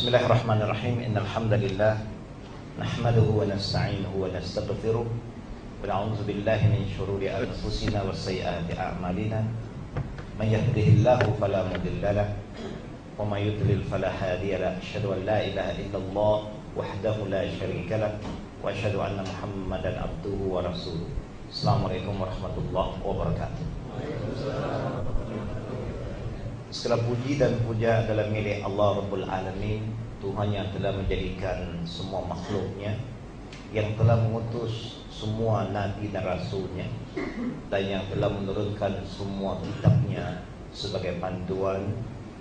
Bismillahirrahmanirrahim. Innal hamdalillah nahmaduhu wa nasta'inuhu wa nastaghfiruh wa na'udzu billahi min shururi anfusina wa sayyiati a'malina. May yahdihillahu fala mudilla lahu wa may yudlil fala hadiya lahu. Asyhadu an la ilaha illallah wahdahu la syarika lahu wa asyhadu anna Muhammadan abduhu wa rasuluh. Assalamualaikum warahmatullahi wabarakatuh. Segala puji dan puja adalah milik Allah Rabbul Alamin, Tuhan yang telah menjadikan semua makhluknya, yang telah mengutus semua nabi dan rasulnya, dan yang telah menurunkan semua kitabnya sebagai panduan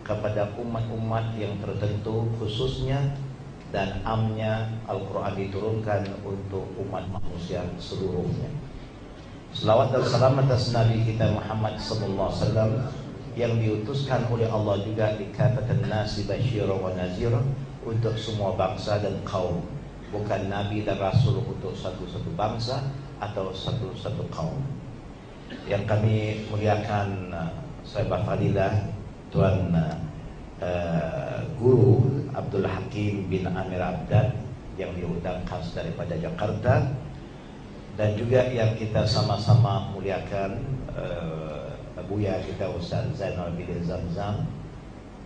kepada umat-umat yang tertentu khususnya, dan amnya Al-Quran diturunkan untuk umat manusia seluruhnya. Selawat dan salam atas Nabi kita Muhammad sallallahu alaihi wasallam yang diutuskan oleh Allah juga likafatan nasi basyira wa nazira, untuk semua bangsa dan kaum, bukan nabi dan rasul untuk satu-satu bangsa atau satu-satu kaum. Yang kami muliakan sahabat fadilah Tuan Guru Abdul Hakim bin Amir Abdan yang diundang khas daripada Jakarta, dan juga yang kita sama-sama muliakan Buya kita Ustaz Zainal bin Zamzam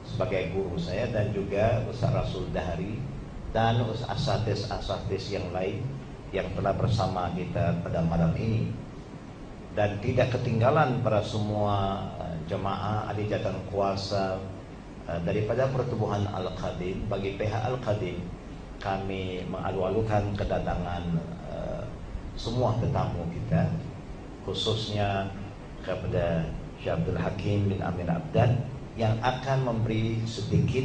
sebagai guru saya, dan juga Ustaz Rasul Dahari dan asatidz yang lain yang telah bersama kita pada malam ini. Dan tidak ketinggalan para semua jemaah ahli jatan kuasa daripada Pertubuhan Al-Qadim. Bagi pihak Al-Qadim, kami mengalu-alukan kedatangan semua tetamu kita, khususnya kepada Syekh Abdul Hakim bin Amir Abdan yang akan memberi sedikit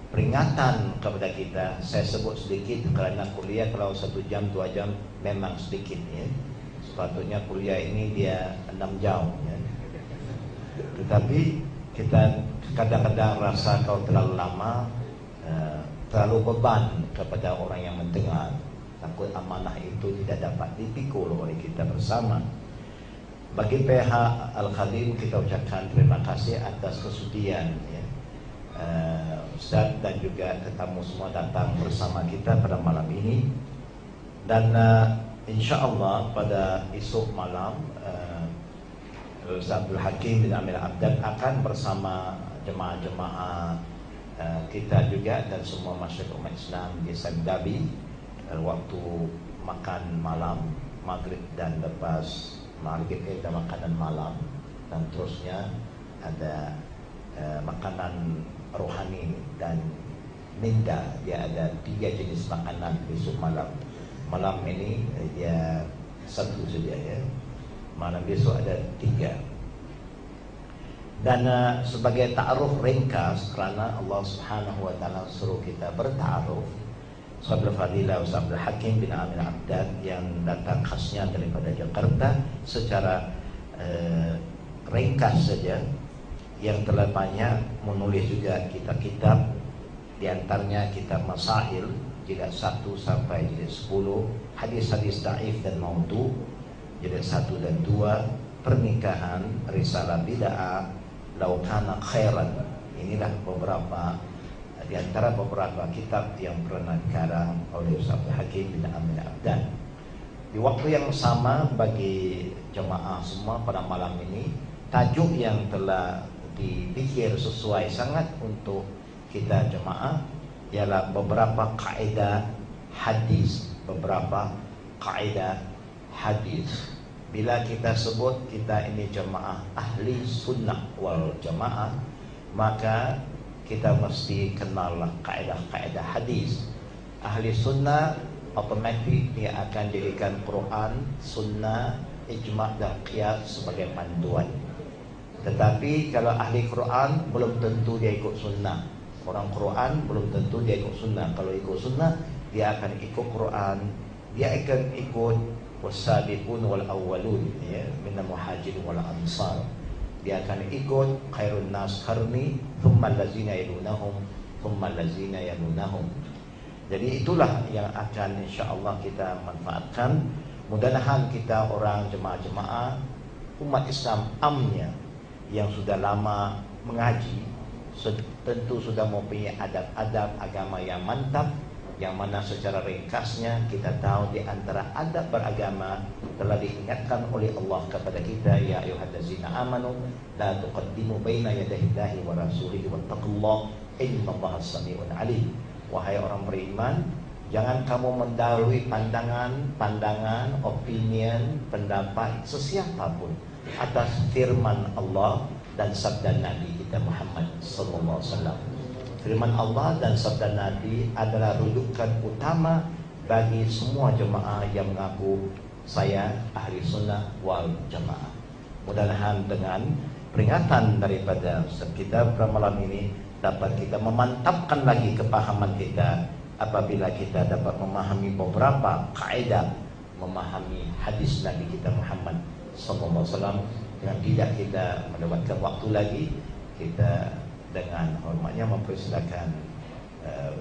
peringatan kepada kita. Saya sebut sedikit kerana kuliah kalau 1 jam 2 jam memang sedikit ya. Sepatutnya kuliah ini dia 6 jam ya. Tetapi kita kadang-kadang rasa kalau terlalu lama terlalu beban kepada orang yang mendengar. Takut amanah itu tidak dapat dipikul oleh kita bersama. Bagi pihak Al-Qadim kita ucapkan terima kasih atas kesudian ya. Ustaz dan juga tetamu semua datang bersama kita pada malam ini. Dan insya-Allah pada esok malam Ustaz Abdul Hakim bin Amir Abdan akan bersama jemaah-jemaah kita juga dan semua masyarakat umat Islam di Sabdabi waktu makan malam maghrib dan lepas maghrib ada makanan malam, dan terusnya ada makanan rohani dan minda. Dia ada 3 jenis makanan besok malam. Malam ini dia 1 saja ya. Malam besok ada 3. Dan sebagai ta'aruf ringkas, kerana Allah Subhanahu wa taala suruh kita berta'aruf, Sahabat Fadilah Ustaz Abdul Hakim bin Amir Abdan yang datang khasnya daripada Jakarta secara ringkas saja, yang telah banyak menulis juga kitab-kitab, di antaranya kitab Masail jilid 1 sampai jilid 10, hadis-hadis dhaif dan maudhu jilid 1 dan 2, pernikahan, risalah bid'ah, law kana khairan. Inilah beberapa di antara beberapa kitab yang pernah dikarang oleh Ustaz Hakim bin Amir Abdan. Di waktu yang sama bagi jemaah semua pada malam ini, tajuk yang telah dipikir sesuai sangat untuk kita jemaah ialah beberapa kaedah hadis. Beberapa kaedah hadis. Bila kita sebut kita ini jemaah ahli sunnah wal jemaah, maka kita mesti kenallah kaedah-kaedah hadis. Ahli sunnah otomatik dia akan jadikan Quran, sunnah, ijma' dan qiyas sebagai panduan. Tetapi kalau ahli Quran belum tentu dia ikut sunnah. Orang Quran belum tentu dia ikut sunnah. Kalau ikut sunnah dia akan ikut Quran, dia akan ikut wasabiqun wal awwalun ya, minal muhajirin wal ansar. Dia akan ikut khairun nas qarni thumma allazina yalunahum thumma allazina yalunahum. Jadi itulah yang akan insya-Allah kita manfaatkan. Mudah-mudahan kita orang jemaah-jemaah umat Islam amnya yang sudah lama mengaji, tentu sudah mempunyai adab-adab agama yang mantap, yang mana secara ringkasnya kita tahu di antara adab beragama telah diingatkan oleh Allah kepada kita, ya ayyuhallazina amanu la tuqaddimu baina yadayillahi wa rasulihi wattaqullaha innallaha samii'un 'aliim. Wahai orang beriman, jangan kamu mendahului pandangan, opinion, pendapat sesiapapun atas firman Allah dan sabda Nabi kita Muhammad sallallahu alaihi wasallam. Firman Allah dan sabda Nabi adalah rujukan utama bagi semua jemaah yang mengaku saya ahli sunnah wal jamaah. Mudah-mudahan dengan peringatan daripada kita pada malam ini dapat kita memantapkan lagi kepahaman kita apabila kita dapat memahami beberapa kaidah memahami hadis Nabi kita Muhammad sallallahu alaihi wasallam. Dengan tidak kita melewatkan waktu lagi, kita dengan hormatnya mempersilakan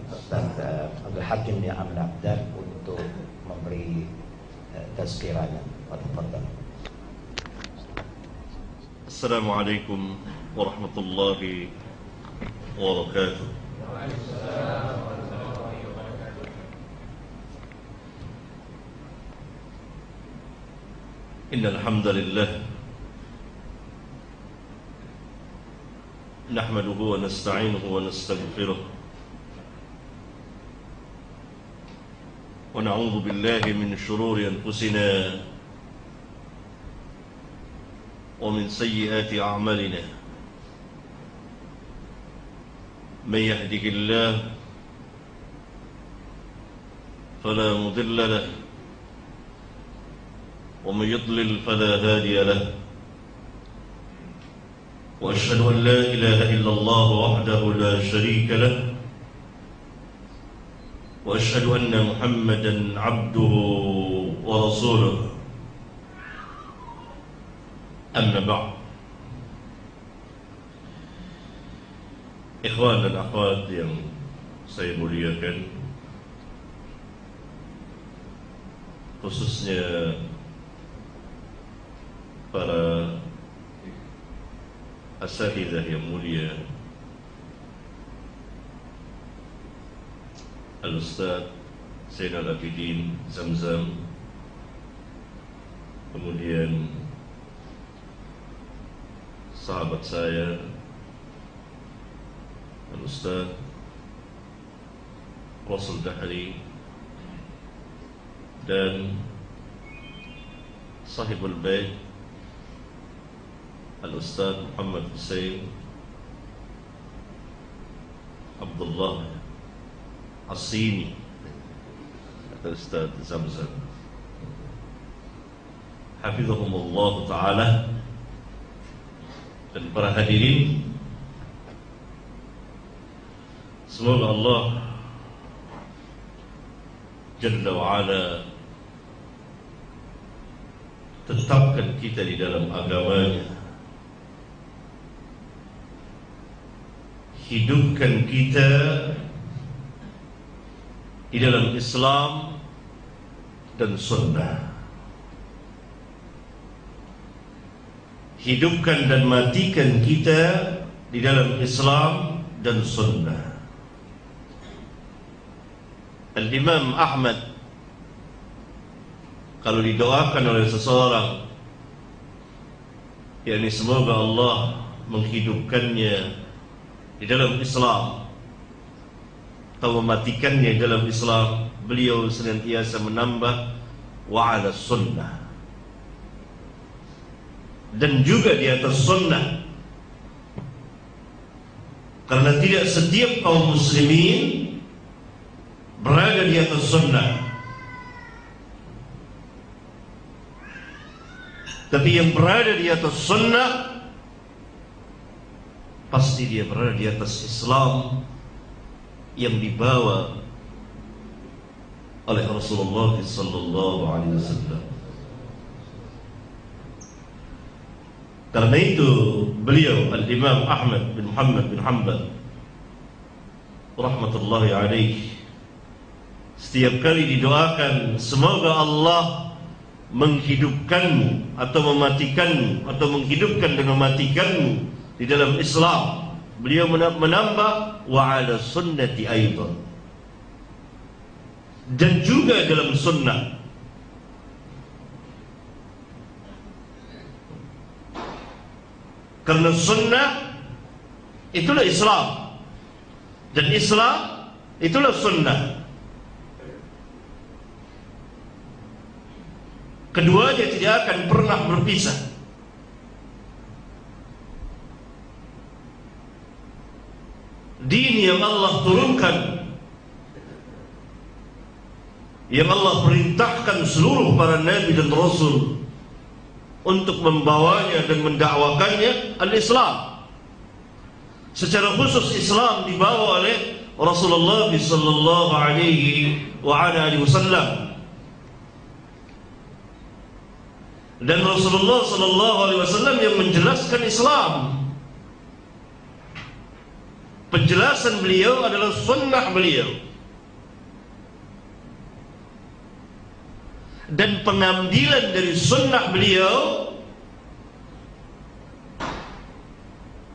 Ustaz Abdul Hakim bin Amir Abdan untuk memberi tazkirahnya. Tafadhal. Assalamualaikum warahmatullahi wabarakatuh. Innal hamdalillah nahmaduhu wa nasta'inuhu wa nastaghfiruh wa na'udzu billahi min shururi anfusina wa min sayyiati a'malina. Man yahdihillahu fala mudilla lahu wa man yudlil fala hadiya lahu. وأشهد أن لا إله إلا الله وحده لا شريك له وأشهد أن محمدا عبده ورسوله. أما بعد. Ikhwan dan akhwat yang saya muliakan, khususnya para asatidzah yang mulia, Al-Ustaz Zainal Abidin Zamzam, kemudian sahabat saya Al-Ustaz Rasul Dahri, dan sahibul bait Al-Ustaz Muhammad Hussein Abdullah As-Sini, Al-Ustaz Zamzam, hafizahumullah ta'ala, dan para hadirin, semoga Allah Jalla wa'ala tetapkan kita di dalam agamanya, hidupkan kita di dalam Islam dan Sunnah, hidupkan dan matikan kita di dalam Islam dan Sunnah. Al-Imam Ahmad kalau didoakan oleh seseorang, yakni semoga Allah menghidupkannya di dalam Islam atau mematikannya di dalam Islam, beliau senantiasa menambah wa ala sunnah, dan juga di atas sunnah, karena tidak setiap kaum muslimin berada di atas sunnah, tapi yang berada di atas sunnah pasti dia berada di atas Islam yang dibawa oleh Rasulullah sallallahu alaihi wasallam. Karena itu beliau Al-Imam Ahmad bin Muhammad bin Hanbal rahmatullahi alaihi setiap kali didoakan, semoga Allah menghidupkanmu atau mematikanmu, atau menghidupkan dan mematikanmu di dalam Islam beliau menambah wa ala sunnati aidan, dan juga dalam sunnah. Karena sunnah itulah Islam, dan Islam itulah sunnah. Keduanya tidak akan pernah berpisah. Din yang Allah turunkan, yang Allah perintahkan seluruh para nabi dan rasul untuk membawanya dan mendakwakannya, al-Islam. Secara khusus Islam dibawa oleh Rasulullah sallallahu alaihi wasallam. Dan Rasulullah sallallahu alaihi wasallam yang menjelaskan Islam. Penjelasan beliau adalah sunnah beliau. Dan pengambilan dari sunnah beliau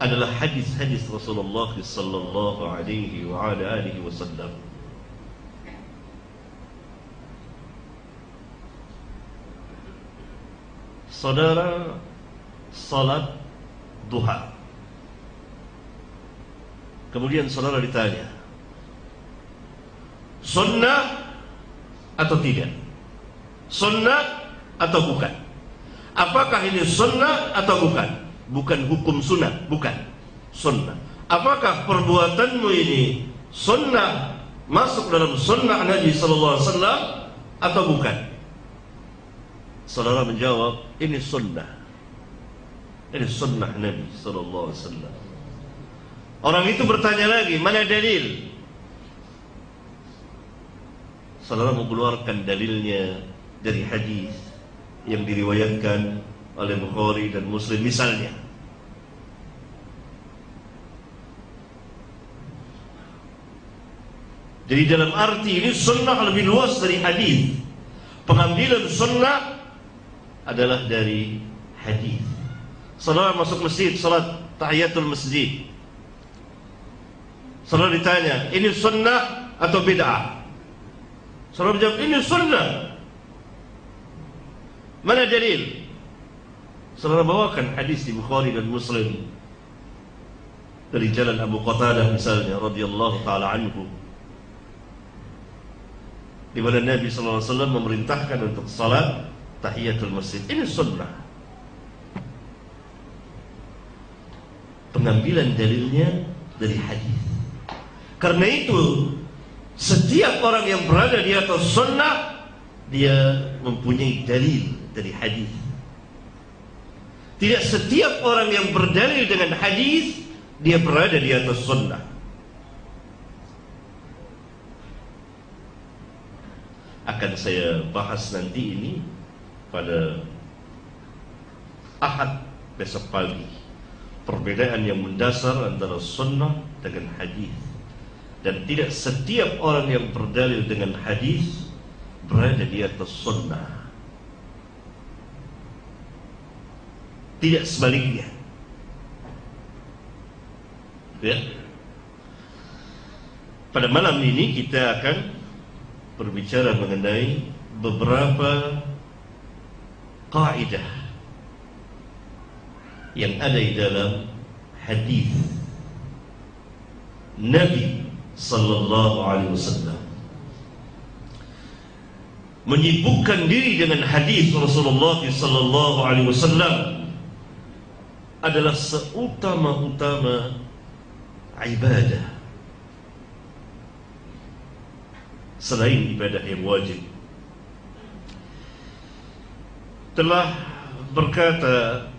adalah hadis-hadis Rasulullah sallallahu alaihi wasallam. Saudara, salat duha. Kemudian saudara ditanya, sunnah atau tidak? Sunnah atau bukan? Apakah ini sunnah atau bukan? Bukan hukum sunnah, bukan sunnah. Apakah perbuatanmu ini sunnah, masuk dalam sunnah Nabi sallallahu alaihi wasallam atau bukan? Saudara menjawab, ini sunnah. Ini sunnah Nabi sallallahu alaihi wasallam. Orang itu bertanya lagi, mana dalil? Saudara mengeluarkan dalilnya dari hadis yang diriwayatkan oleh Bukhari dan Muslim misalnya. Jadi dalam arti ini sunnah lebih luas dari hadis. Pengambilan sunnah adalah dari hadis. Saudara masuk masjid, salat tahiyatul masjid. Saudara ditanya, ini sunnah atau bid'ah? Saudara menjawab, ini sunnah. Mana dalil? Saudara bawakan hadis di Bukhari dan Muslim dari jalan Abu Qatadah misalnya radhiyallahu taala anhu, di mana Nabi sallallahu alaihi wasallam memerintahkan untuk salat tahiyatul masjid. Ini sunnah. Pengambilan dalilnya dari hadis. Karena itu setiap orang yang berada di atas sunnah, dia mempunyai dalil dari hadis. Tidak setiap orang yang berdalil dengan hadis dia berada di atas sunnah. Akan saya bahas nanti ini pada Ahad besok pagi, perbedaan yang mendasar antara sunnah dengan hadis. Dan tidak setiap orang yang berdalil dengan hadis berada di atas sunnah. Tidak sebaliknya. Ya. Pada malam ini kita akan berbicara mengenai beberapa kaidah yang ada di dalam hadis Nabi sallallahu alaihi wasallam. Menyibukkan diri dengan hadis Rasulullah sallallahu alaihi wasallam adalah seutama-utama ibadah selain ibadah yang wajib. Telah berkata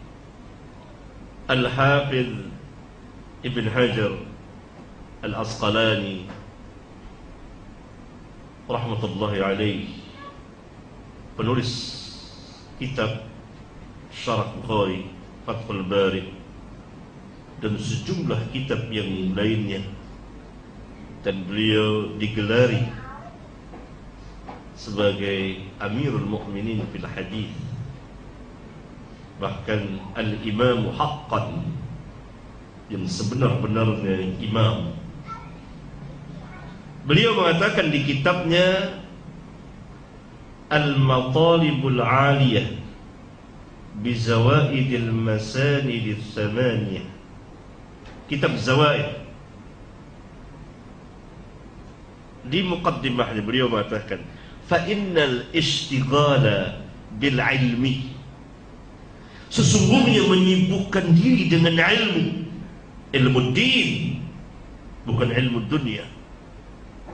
Al-Hafidh Ibn Hajar Al-Asqalani rahmatullahi alaih, penulis kitab Syarah Bukhari, Fathul Bari, dan sejumlah kitab yang lainnya, dan beliau digelari sebagai Amirul Mukminin fil Hadis, bahkan Al-Imam Haqqan, yang sebenar-benarnya imam. Beliau mengatakan di kitabnya Al-Matalibul Aliyah Bizawaidil Masanidil Thamaniyah, kitab Zawaid. Di muqaddimahnya beliau mengatakan, fa innal ishtighala bil ilmi, sesungguhnya menyibukkan diri dengan ilmu din, bukan ilmu dunia.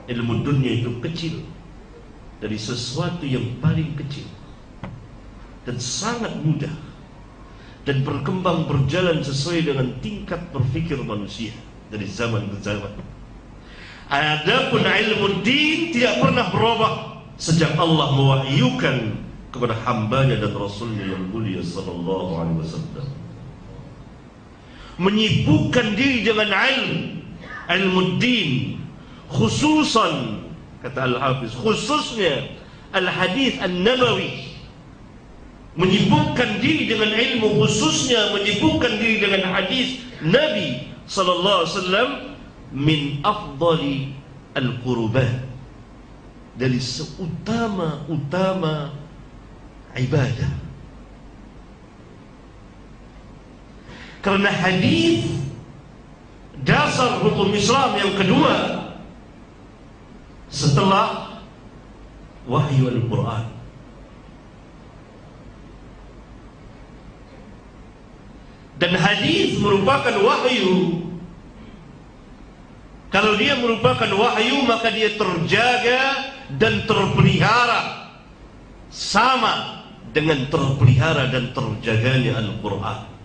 Ilmu dunia itu kecil dari sesuatu yang paling kecil dan sangat mudah dan berkembang berjalan sesuai dengan tingkat berfikir manusia dari zaman ke zaman. Adapun ilmu din tidak pernah berubah sejak Allah mewahyukan kepada hambanya dan Rasulnya yang mulia sallallahu alaihi wasallam. Menyibukkan diri dengan ilmu din, khususan, kata Al-Hafiz, khususnya Al-Hadis An-Nabawi. Menyibukkan diri dengan ilmu, khususnya menyibukkan diri dengan hadis Nabi sallallahu alaihi wasallam, min afdali al-qurbah, dari seutama-utama ibadah. Karena hadis dasar hukum Islam yang kedua setelah wahyu Al-Quran. Dan hadis merupakan wahyu. Kalau dia merupakan wahyu, maka dia terjaga dan terpelihara sama dengan terpelihara dan terjaganya Al-Quran.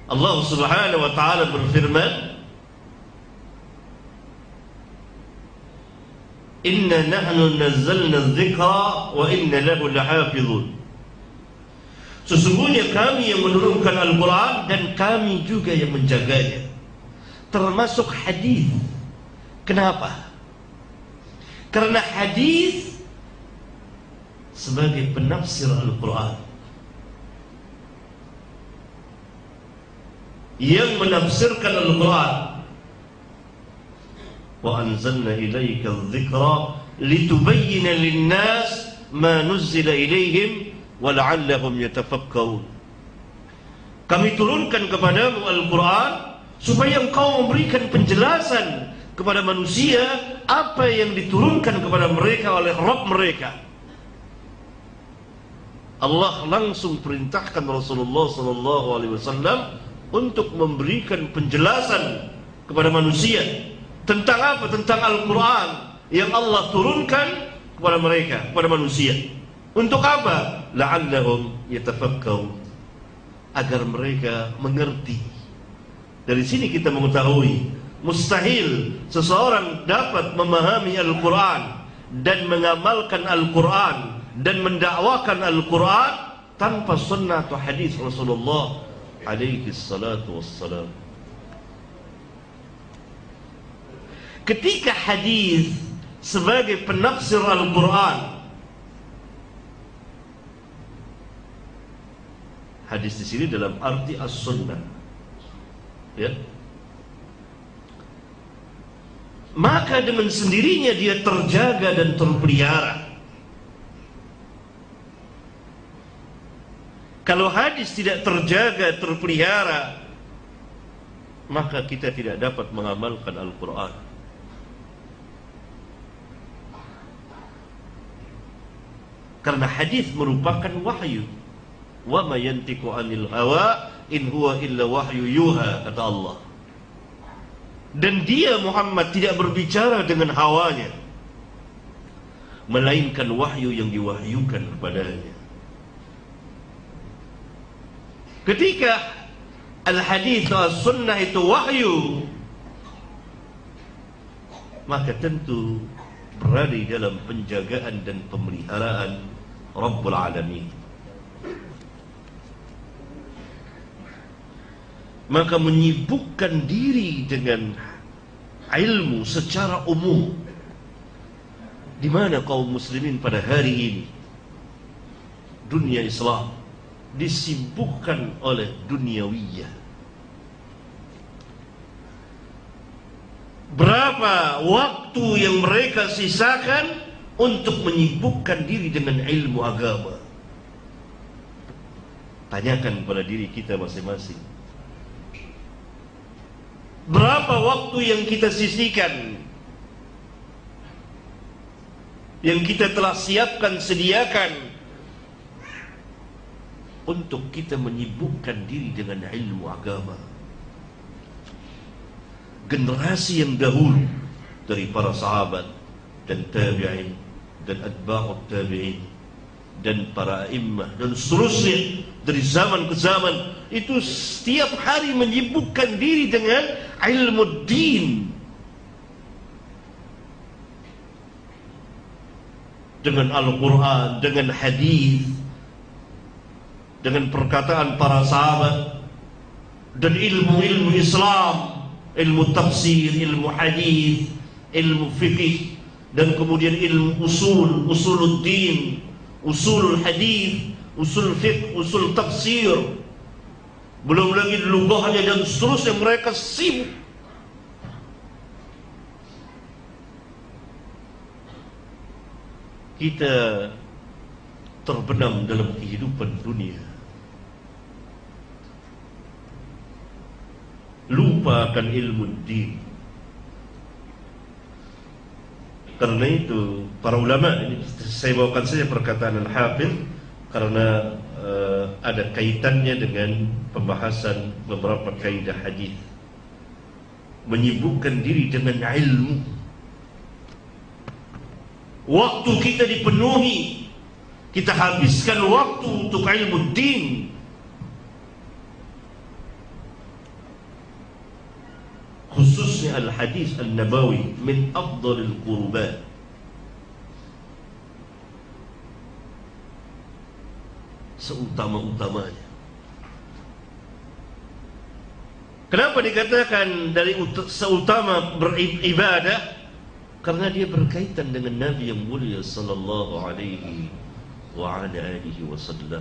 Allah Subhanahu wa ta'ala berfirman, inna nahnu nazzalna dzikra wa inna lahu lahafizun. Sesungguhnya kami yang menurunkan Al-Quran dan kami juga yang menjaganya, termasuk hadis. Kenapa? Karena hadis sebagai penafsir Al-Quran, yang menafsirkan Al-Quran. Wa anzalna ilaika adh-dhikra litubayyana lin-nas ma nuzzila ilaihim wa la'allahum yatafakkarun. Kami turunkan kepadamu Al-Quran supaya engkau memberikan penjelasan kepada manusia apa yang diturunkan kepada mereka oleh Rabb mereka. Allah langsung perintahkan Rasulullah sallallahu alaihi wasallam untuk memberikan penjelasan kepada manusia tentang apa? Tentang Al-Quran yang Allah turunkan kepada mereka, kepada manusia. Untuk apa? La'allahum yatafakkarun, agar mereka mengerti. Dari sini kita mengetahui mustahil seseorang dapat memahami Al-Quran dan mengamalkan Al-Quran dan mendakwakan Al-Quran tanpa sunnah atau hadis Rasulullah alaihi salatu wassalam. Ketika hadis sebagai penafsir Al-Quran, hadis di sini dalam arti as-sunnah, ya, maka dengan sendirinya dia terjaga dan terpelihara. Kalau hadis tidak terjaga, terpelihara, maka kita tidak dapat mengamalkan Al-Quran. Karena hadis merupakan wahyu. Wa ma yantiqu 'anil hawa in huwa illa wahyu yuha, kata Allah. Dan dia Muhammad tidak berbicara dengan hawanya, melainkan wahyu yang diwahyukan kepadanya. Ketika al-hadis atau sunnah itu wahyu, maka tentu berada di dalam penjagaan dan pemeliharaan Rabbul Alamin. Maka menyibukkan diri dengan ilmu secara umum. Di mana kaum muslimin pada hari ini, dunia Islam disibukkan oleh duniawiyah. Berapa waktu yang mereka sisakan untuk menyibukkan diri dengan ilmu agama? Tanyakan pada diri kita masing-masing. Berapa waktu yang kita sisihkan, yang kita telah siapkan, sediakan untuk kita menyibukkan diri dengan ilmu agama? Generasi yang dahulu dari para sahabat dan tabi'in dan atba'ut tabi'in dan para immah dan seterusnya dari zaman ke zaman, itu setiap hari menyibukkan diri dengan ilmu din, dengan Al-Quran, dengan hadis, dengan perkataan para sahabat, dan ilmu-ilmu Islam, ilmu tafsir, ilmu hadis, ilmu fikih, dan kemudian ilmu usuluddin, usul hadis, usul fiqh, usul tafsir, belum lagi lughahnya dan seterusnya. Mereka sibuk. Kita terbenam dalam kehidupan dunia, lupa akan ilmu din. Karena itu para ulama, ini saya bawakan saja perkataan Al-Hafidh karena ada kaitannya dengan pembahasan beberapa kaidah hadis. Menyibukkan diri dengan ilmu. Waktu kita dipenuhi, kita habiskan waktu untuk ilmu din. Khususnya al-hadis al-nabawi min afdalil qurbat. Seutama-utamanya. Kenapa dikatakan dari seutama beribadah? Karena dia berkaitan dengan Nabi yang mulia sallallahu alaihi wa ala alihi wasallam.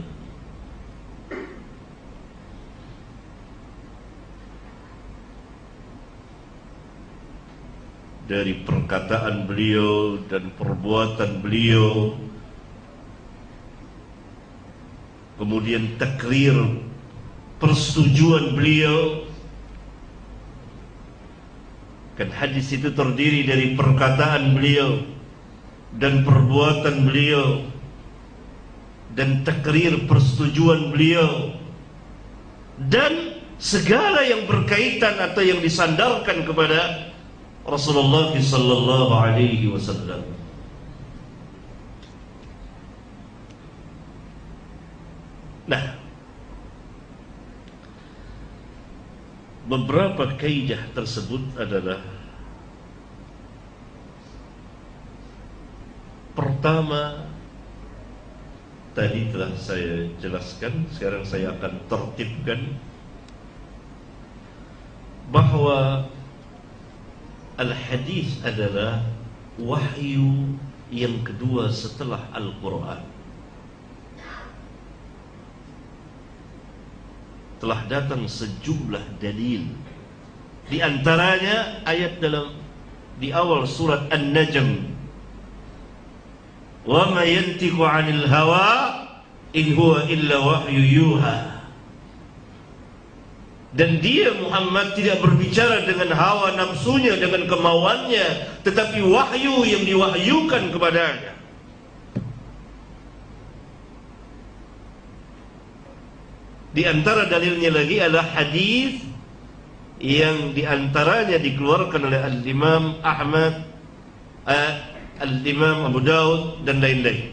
Dari perkataan beliau dan perbuatan beliau, kemudian takrir persetujuan beliau. Kan hadis itu terdiri dari perkataan beliau dan perbuatan beliau dan takrir persetujuan beliau dan segala yang berkaitan atau yang disandarkan kepada Rasulullah sallallahu alaihi wasallam. Nah, beberapa kaidah tersebut adalah: pertama, tadi telah saya jelaskan, sekarang saya akan tertibkan, bahwa al-hadis adalah wahyu yang kedua setelah Al-Quran. Telah datang sejumlah dalil, di antaranya ayat di awal surat An-Najm, wa ma yantiqu 'anil hawa in huwa illa wahyu yuha. Dan dia Muhammad tidak berbicara dengan hawa nafsunya, dengan kemauannya, tetapi wahyu yang diwahyukan kepadanya. Di antara dalilnya lagi adalah hadis yang di antaranya dikeluarkan oleh Al-Imam Ahmad, Al-Imam Abu Daud dan lain-lain.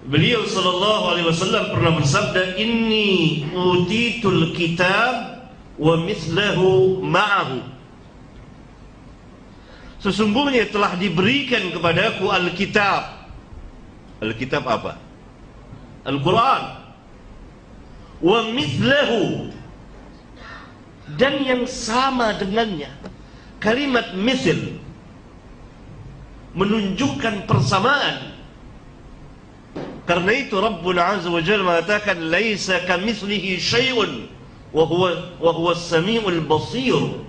Beliau sallallahu alaihi wasallam pernah bersabda, "Inni utitul kitab wa mithlahu ma'ahu." Sesungguhnya telah diberikan kepadaku Alkitab. Alkitab apa? Al-Quran. Wa mithlahu, dan yang sama dengannya. Kalimat mithl menunjukkan persamaan. Karena itu Rabbuna Azza wa Jalla mengatakan laisa kamitslihi syai'un wa huwa as-sami'ul basir.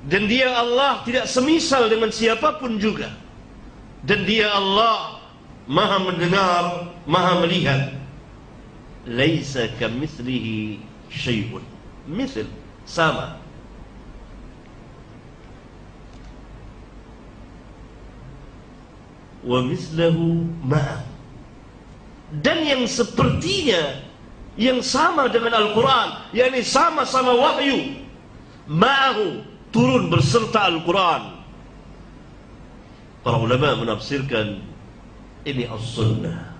Dan dia Allah tidak semisal dengan siapapun juga. Dan dia Allah Maha mendengar, Maha melihat. Laisa kamitslihi syai'un. Misal, sama. Wa mislahu ma'a. Dan yang sepertinya, yang sama dengan Al-Quran, yakni sama-sama wahyu, ma'ahu, turun berserta Al-Quran. Para ulama menafsirkan ini as-sunnah.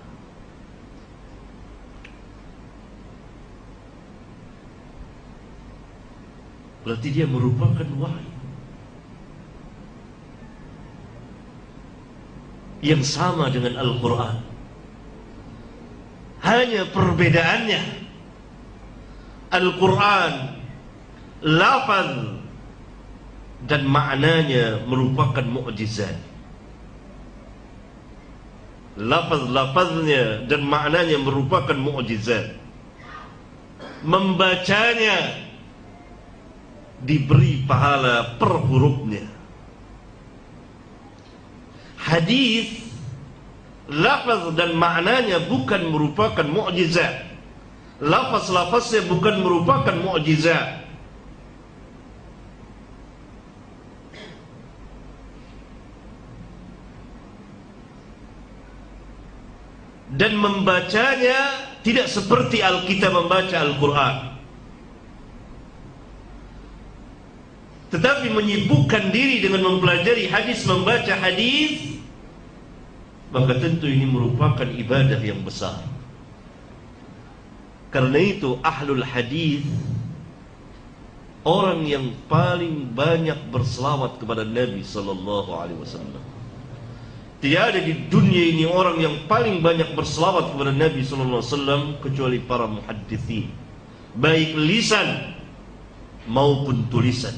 Berarti dia merupakan wahyu yang sama dengan Al-Quran. Hanya perbedaannya, Al-Quran lafaz dan maknanya merupakan mukjizat. Lafaz-lafaznya dan maknanya merupakan mukjizat. Membacanya diberi pahala per hurufnya. Hadis lafaz dan maknanya bukan merupakan mukjizat. Lafaz-lafaznya bukan merupakan mukjizat. Dan membacanya tidak seperti kita membaca Al-Quran. Tetapi menyibukkan diri dengan mempelajari hadis, membaca hadis, maka tentu ini merupakan ibadah yang besar. Karena itu ahlul hadis, orang yang paling banyak berselawat kepada Nabi sallallahu alaihi wasallam. Tidak ada di dunia ini orang yang paling banyak berselawat kepada Nabi sallallahu alaihi wasallam kecuali para muhadditsin, baik lisan maupun tulisan.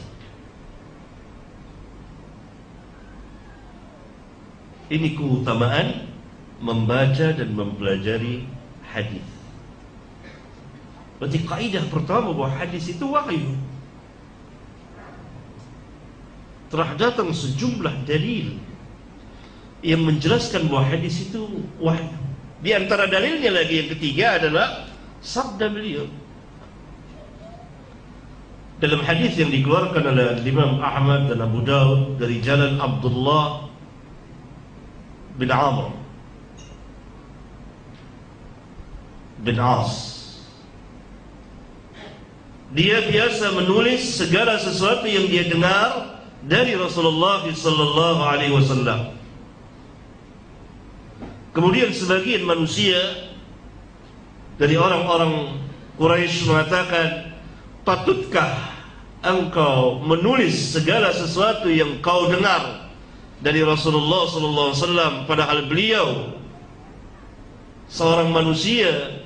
Ini keutamaan membaca dan mempelajari hadis. Berarti kaidah pertama bahwa hadis itu wahyu. Telah datang sejumlah dalil yang menjelaskan bahwa hadis itu wahyu. Di antara dalilnya lagi yang ketiga adalah sabda beliau. Dalam hadis yang dikeluarkan oleh Imam Ahmad dan Abu Daud dari jalan Abdullah bin Amr bin As, dia biasa menulis segala sesuatu yang dia dengar dari Rasulullah sallallahu alaihi wasallam. Kemudian sebagian manusia dari orang-orang Quraisy mengatakan, patutkah engkau menulis segala sesuatu yang kau dengar dari Rasulullah sallallahu alaihi wasallam, padahal beliau seorang manusia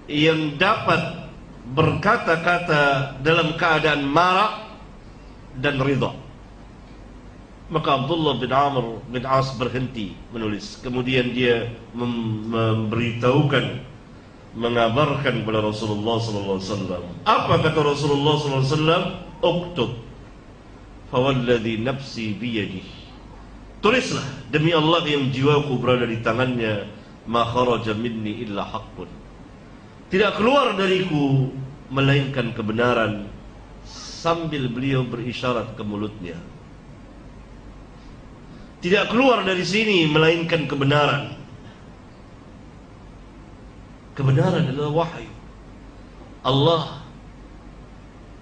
yang dapat berkata-kata dalam keadaan marah dan ridha. Maka Abdullah bin Amr bin As berhenti menulis. Kemudian dia memberitahukan, mengabarkan kepada Rasulullah sallallahu alaihi wasallam. Apa kata Rasulullah sallallahu alaihi wasallam? Uktub fawalladhi nafsi biyadihi. Tulislah, demi Allah yang jiwaku berada di tangannya, ma kharaja minni illa haqqun. Tidak keluar dariku melainkan kebenaran, sambil beliau berisyarat ke mulutnya. Tidak keluar dari sini melainkan kebenaran. Kebenaran adalah wahyu. Allah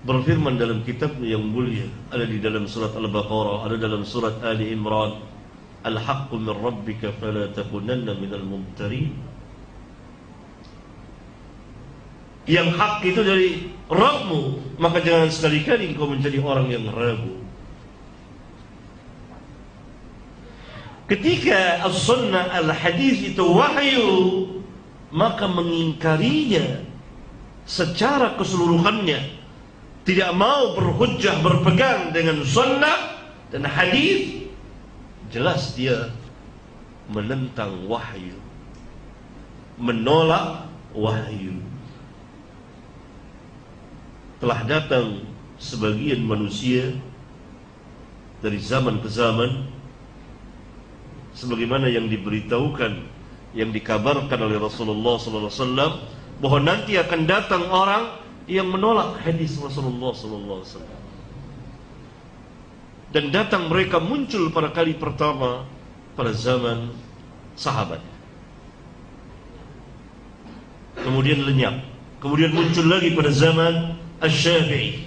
berfirman dalam kitabnya yang mulia, ada di dalam surat Al-Baqarah, ada dalam surat Ali Imran, Al-haqqu min rabbika fala takunanna minal mumtarin. Yang hak itu dari Rabbmu, maka jangan sekali-kali engkau menjadi orang yang ragu. Ketika as-sunnah al-hadis itu wahyu, maka mengingkarinya secara keseluruhannya, tidak mau berhujjah berpegang dengan sunnah dan hadis, jelas dia menentang wahyu, menolak wahyu. Telah datang sebagian manusia dari zaman ke zaman, sebagaimana yang diberitahukan, yang dikabarkan oleh Rasulullah SAW, bahwa nanti akan datang orang yang menolak hadis Rasulullah SAW. Dan datang mereka muncul pada kali pertama pada zaman sahabat, kemudian lenyap, kemudian muncul lagi pada zaman Asy-Syafi'i,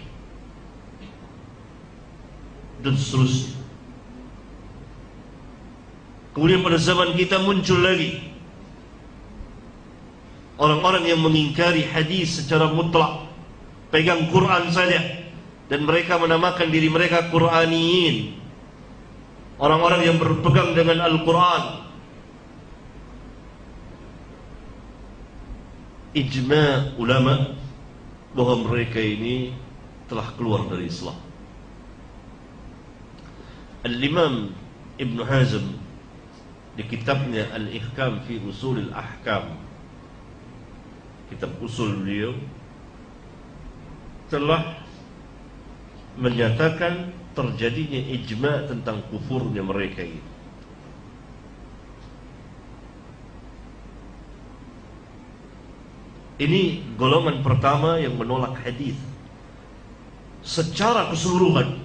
dan seterusnya. Kemudian pada zaman kita muncul lagi orang-orang yang mengingkari hadis secara mutlak, pegang Quran saja, dan mereka menamakan diri mereka Qur'aniyin, orang-orang yang berpegang dengan Al-Quran. Ijma' ulama bahwa mereka ini telah keluar dari Islam. Al-Imam Ibn Hazm di kitabnya Al-Ihkam fi Usul Al-Ahkam, kitab usul beliau, telah menyatakan terjadinya ijma' tentang kufurnya mereka ini. Ini golongan pertama yang menolak hadis secara keseluruhan,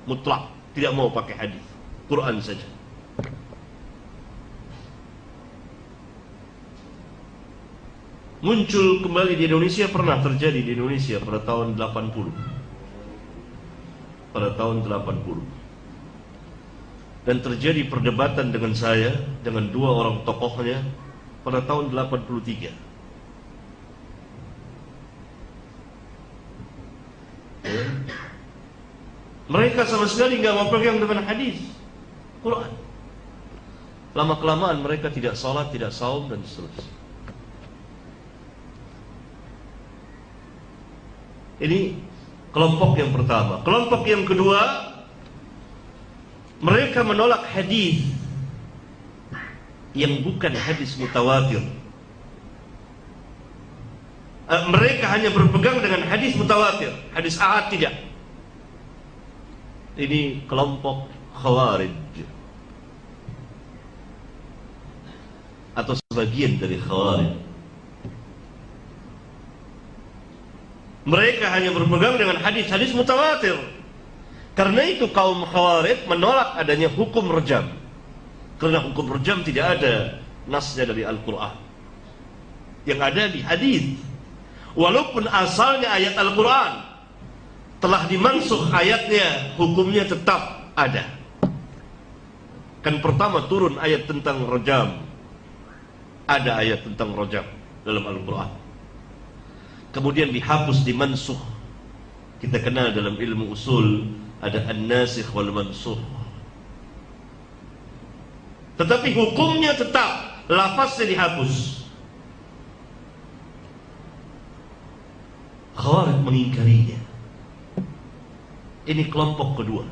mutlak, tidak mau pakai hadis, Quran saja. Muncul kembali di Indonesia, pernah terjadi di Indonesia pada tahun 80. Pada tahun 80. Dan terjadi perdebatan dengan saya, dengan dua orang tokohnya pada tahun 83. Mereka sama sekali tidak mau pegang dengan hadis Quran. Lama-kelamaan mereka tidak salat, tidak saum, dan seterusnya. Ini kelompok yang pertama. Kelompok yang kedua, mereka menolak hadis yang bukan hadis mutawatir. Mereka hanya berpegang dengan hadis mutawatir, hadis ahad tidak. Ini kelompok Khawarij atau sebagian dari Khawarij. Mereka hanya berpegang dengan hadis-hadis mutawatir. Karena itu kaum Khawarij menolak adanya hukum rejam. Karena hukum rejam tidak ada nasnya dari Al-Quran, yang ada di hadis. Walaupun asalnya ayat Al-Quran telah dimansuh ayatnya, hukumnya tetap ada. Kan pertama turun ayat tentang rejam, ada ayat tentang rejam dalam Al-Quran. Kemudian dihapus, dimansuh. Kita kenal dalam ilmu usul ada an-nasikh wal mansukh. Tetapi hukumnya tetap, lafaznya dihapus. Khawarij mengingkarinya. Ini kelompok kedua.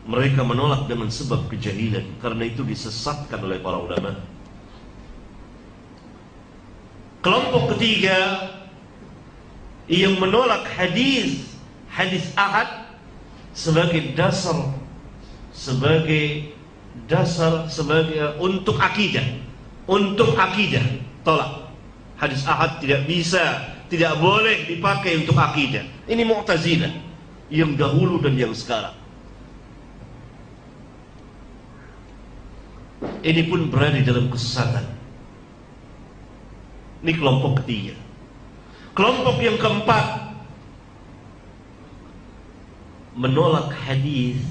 Mereka menolak dengan sebab kejahilan, karena itu disesatkan oleh para ulama. Kelompok ketiga yang menolak hadis ahad sebagai dasar, untuk akidah, tolak. Hadis ahad tidak bisa, tidak boleh dipakai untuk akidah. Ini Mu'tazilah yang dahulu dan yang sekarang. Ini pun berada dalam kesesatan. Ini kelompok ketiga. Kelompok yang keempat menolak hadis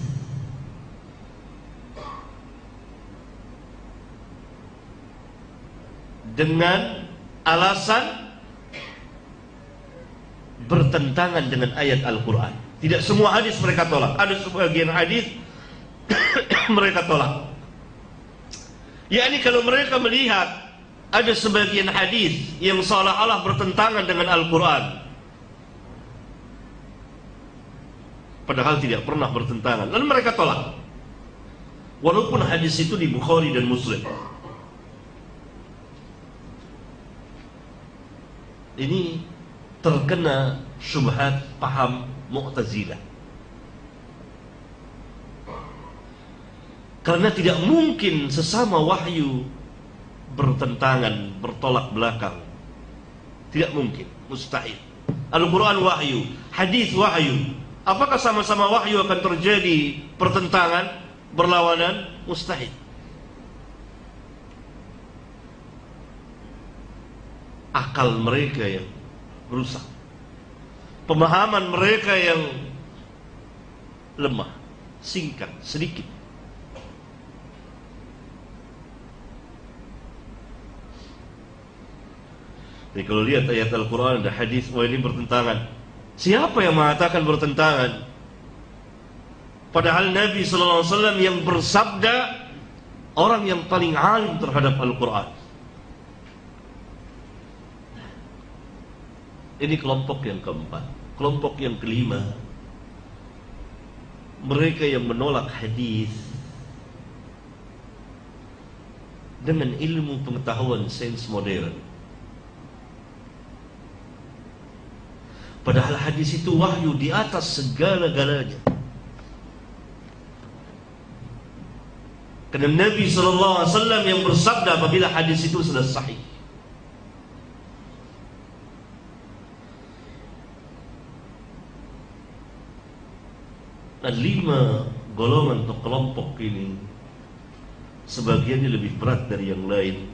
dengan alasan bertentangan dengan ayat Al-Quran. Tidak semua hadis mereka tolak. Ada sebagian hadis mereka tolak. Yakni kalau mereka melihat ada sebagian hadis yang seolah-olah bertentangan dengan Al-Quran, padahal tidak pernah bertentangan. Lalu mereka tolak, walaupun hadis itu di Bukhari dan Muslim. Ini terkena syubhat paham Mu'tazilah. Karena tidak mungkin sesama wahyu bertentangan, bertolak belakang. Tidak mungkin, mustahil. Al-Quran wahyu, hadis wahyu. Apakah sama-sama wahyu akan terjadi pertentangan, berlawanan? Mustahil. Akal mereka yang rusak, pemahaman mereka yang lemah, singkat, sedikit. Jadi kalau lihat ayat Al-Quran ada hadis, wah ini bertentangan. Siapa yang mengatakan bertentangan? Padahal Nabi SAW yang bersabda, orang yang paling alim terhadap Al-Quran. Ini kelompok yang keempat. Kelompok yang kelima, mereka yang menolak hadis dengan ilmu pengetahuan sains modern. Padahal hadis itu wahyu di atas segala-galanya. Karena Nabi SAW yang bersabda apabila hadis itu sudah sahih. Dan 5 golongan atau kelompok ini sebagiannya lebih berat dari yang lain.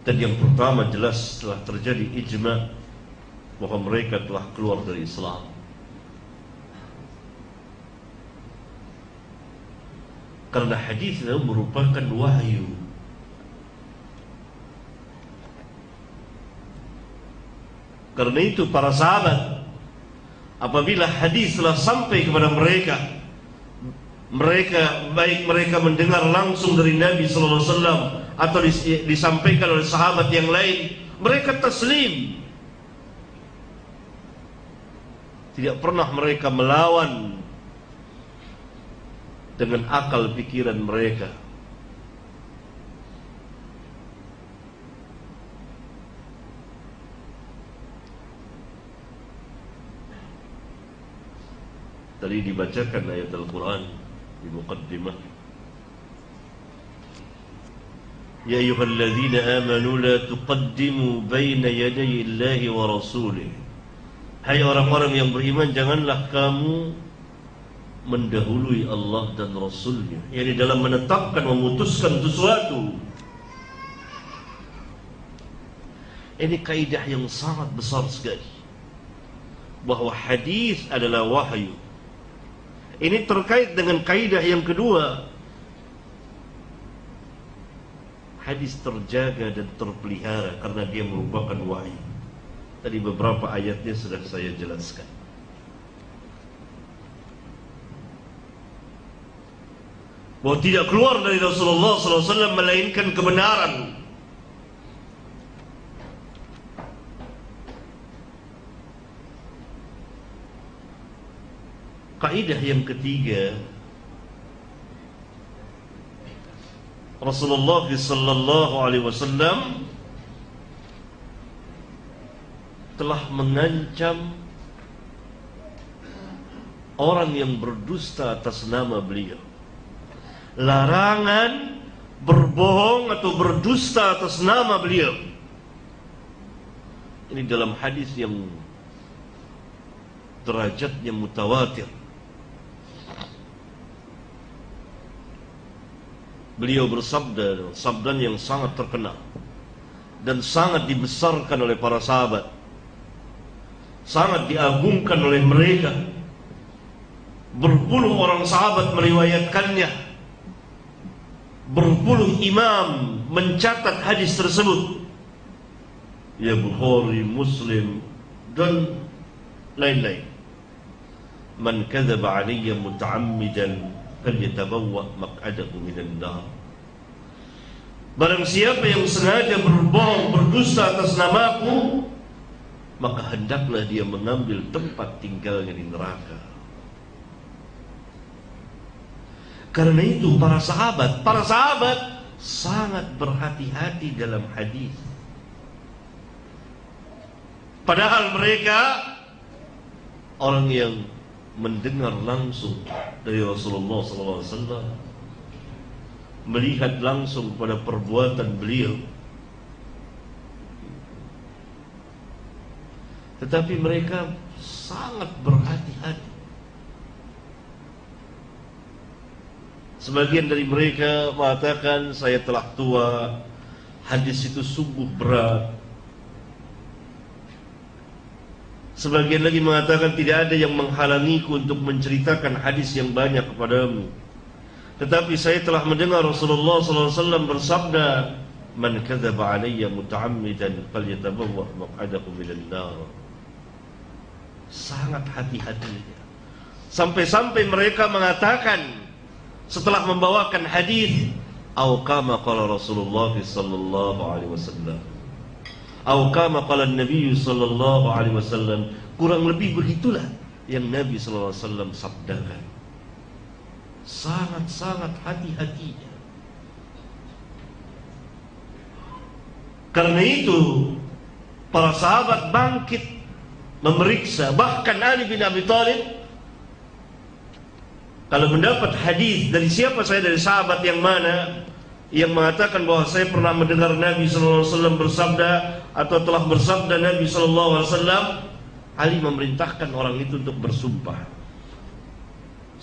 Dan yang pertama jelas telah terjadi ijma' bahwa mereka telah keluar dari Islam. Karena hadis itu merupakan wahyu. Karena itu para sahabat, apabila hadis telah sampai kepada mereka, baik mereka mendengar langsung dari Nabi SAW atau disampaikan oleh sahabat yang lain, mereka taslim. Tidak pernah mereka melawan dengan akal pikiran mereka. Tadi dibacakan ayat Al-Quran di muqaddimah. Ya ayyuhalladzina amanu la tuqaddimu baina yaday Allahi wa rasulih. Hai orang-orang yang beriman, janganlah kamu mendahului Allah dan Rasulnya, yakni dalam menetapkan, memutuskan sesuatu. Ini kaidah yang sangat besar sekali, bahwa hadis adalah wahyu. Ini terkait dengan kaidah yang kedua, hadis terjaga dan terpelihara karena dia merupakan wahyu. Tadi beberapa ayatnya sudah saya jelaskan. Bahwa tidak keluar dari Rasulullah SAW melainkan kebenaran. Kaidah yang ketiga, Rasulullah SAW telah mengancam orang yang berdusta atas nama beliau. Larangan berbohong atau berdusta atas nama beliau. Ini dalam hadis yang derajatnya mutawatir. Beliau bersabda, sabdan yang sangat terkenal dan sangat dibesarkan oleh para sahabat, sangat diagungkan oleh mereka. Berpuluh orang sahabat meriwayatkannya, berpuluh imam mencatat hadis tersebut, ya Bukhari, Muslim dan lain-lain. Man kadzaba alayya muta'ammidan falyatabawwa maq'adahu minan nar. Barang siapa yang sengaja berbohong, berdusta atas namaku, maka hendaklah dia mengambil tempat tinggalnya di neraka. Karena itu para sahabat sangat berhati-hati dalam hadis. Padahal mereka orang yang mendengar langsung dari Rasulullah SAW, melihat langsung pada perbuatan beliau. Tetapi mereka sangat berhati-hati. Sebagian dari mereka mengatakan, saya telah tua, hadis itu sungguh berat. Sebagian lagi mengatakan, tidak ada yang menghalangiku untuk menceritakan hadis yang banyak kepadamu. Tetapi saya telah mendengar Rasulullah SAW bersabda, man kadzaba alayya muta'ammidan falyatabawwa maq'adahu minan nar. Sangat hati-hati. Sampai-sampai mereka mengatakan setelah membawakan hadis, au kama qala Rasulullah sallallahu alaihi wasallam, au kama qala Nabi sallallahu alaihi wasallam, kurang lebih begitulah yang Nabi sallallahu alaihi wasallam sabdakan. Sangat-sangat hati-hatinya. Karena itu para sahabat bangkit memeriksa. Bahkan Ali bin Abi Thalib, kalau mendapat hadis dari siapa saya, dari sahabat yang mana yang mengatakan bahwa saya pernah mendengar Nabi SAW bersabda atau telah bersabda Nabi SAW, Ali memerintahkan orang itu untuk bersumpah.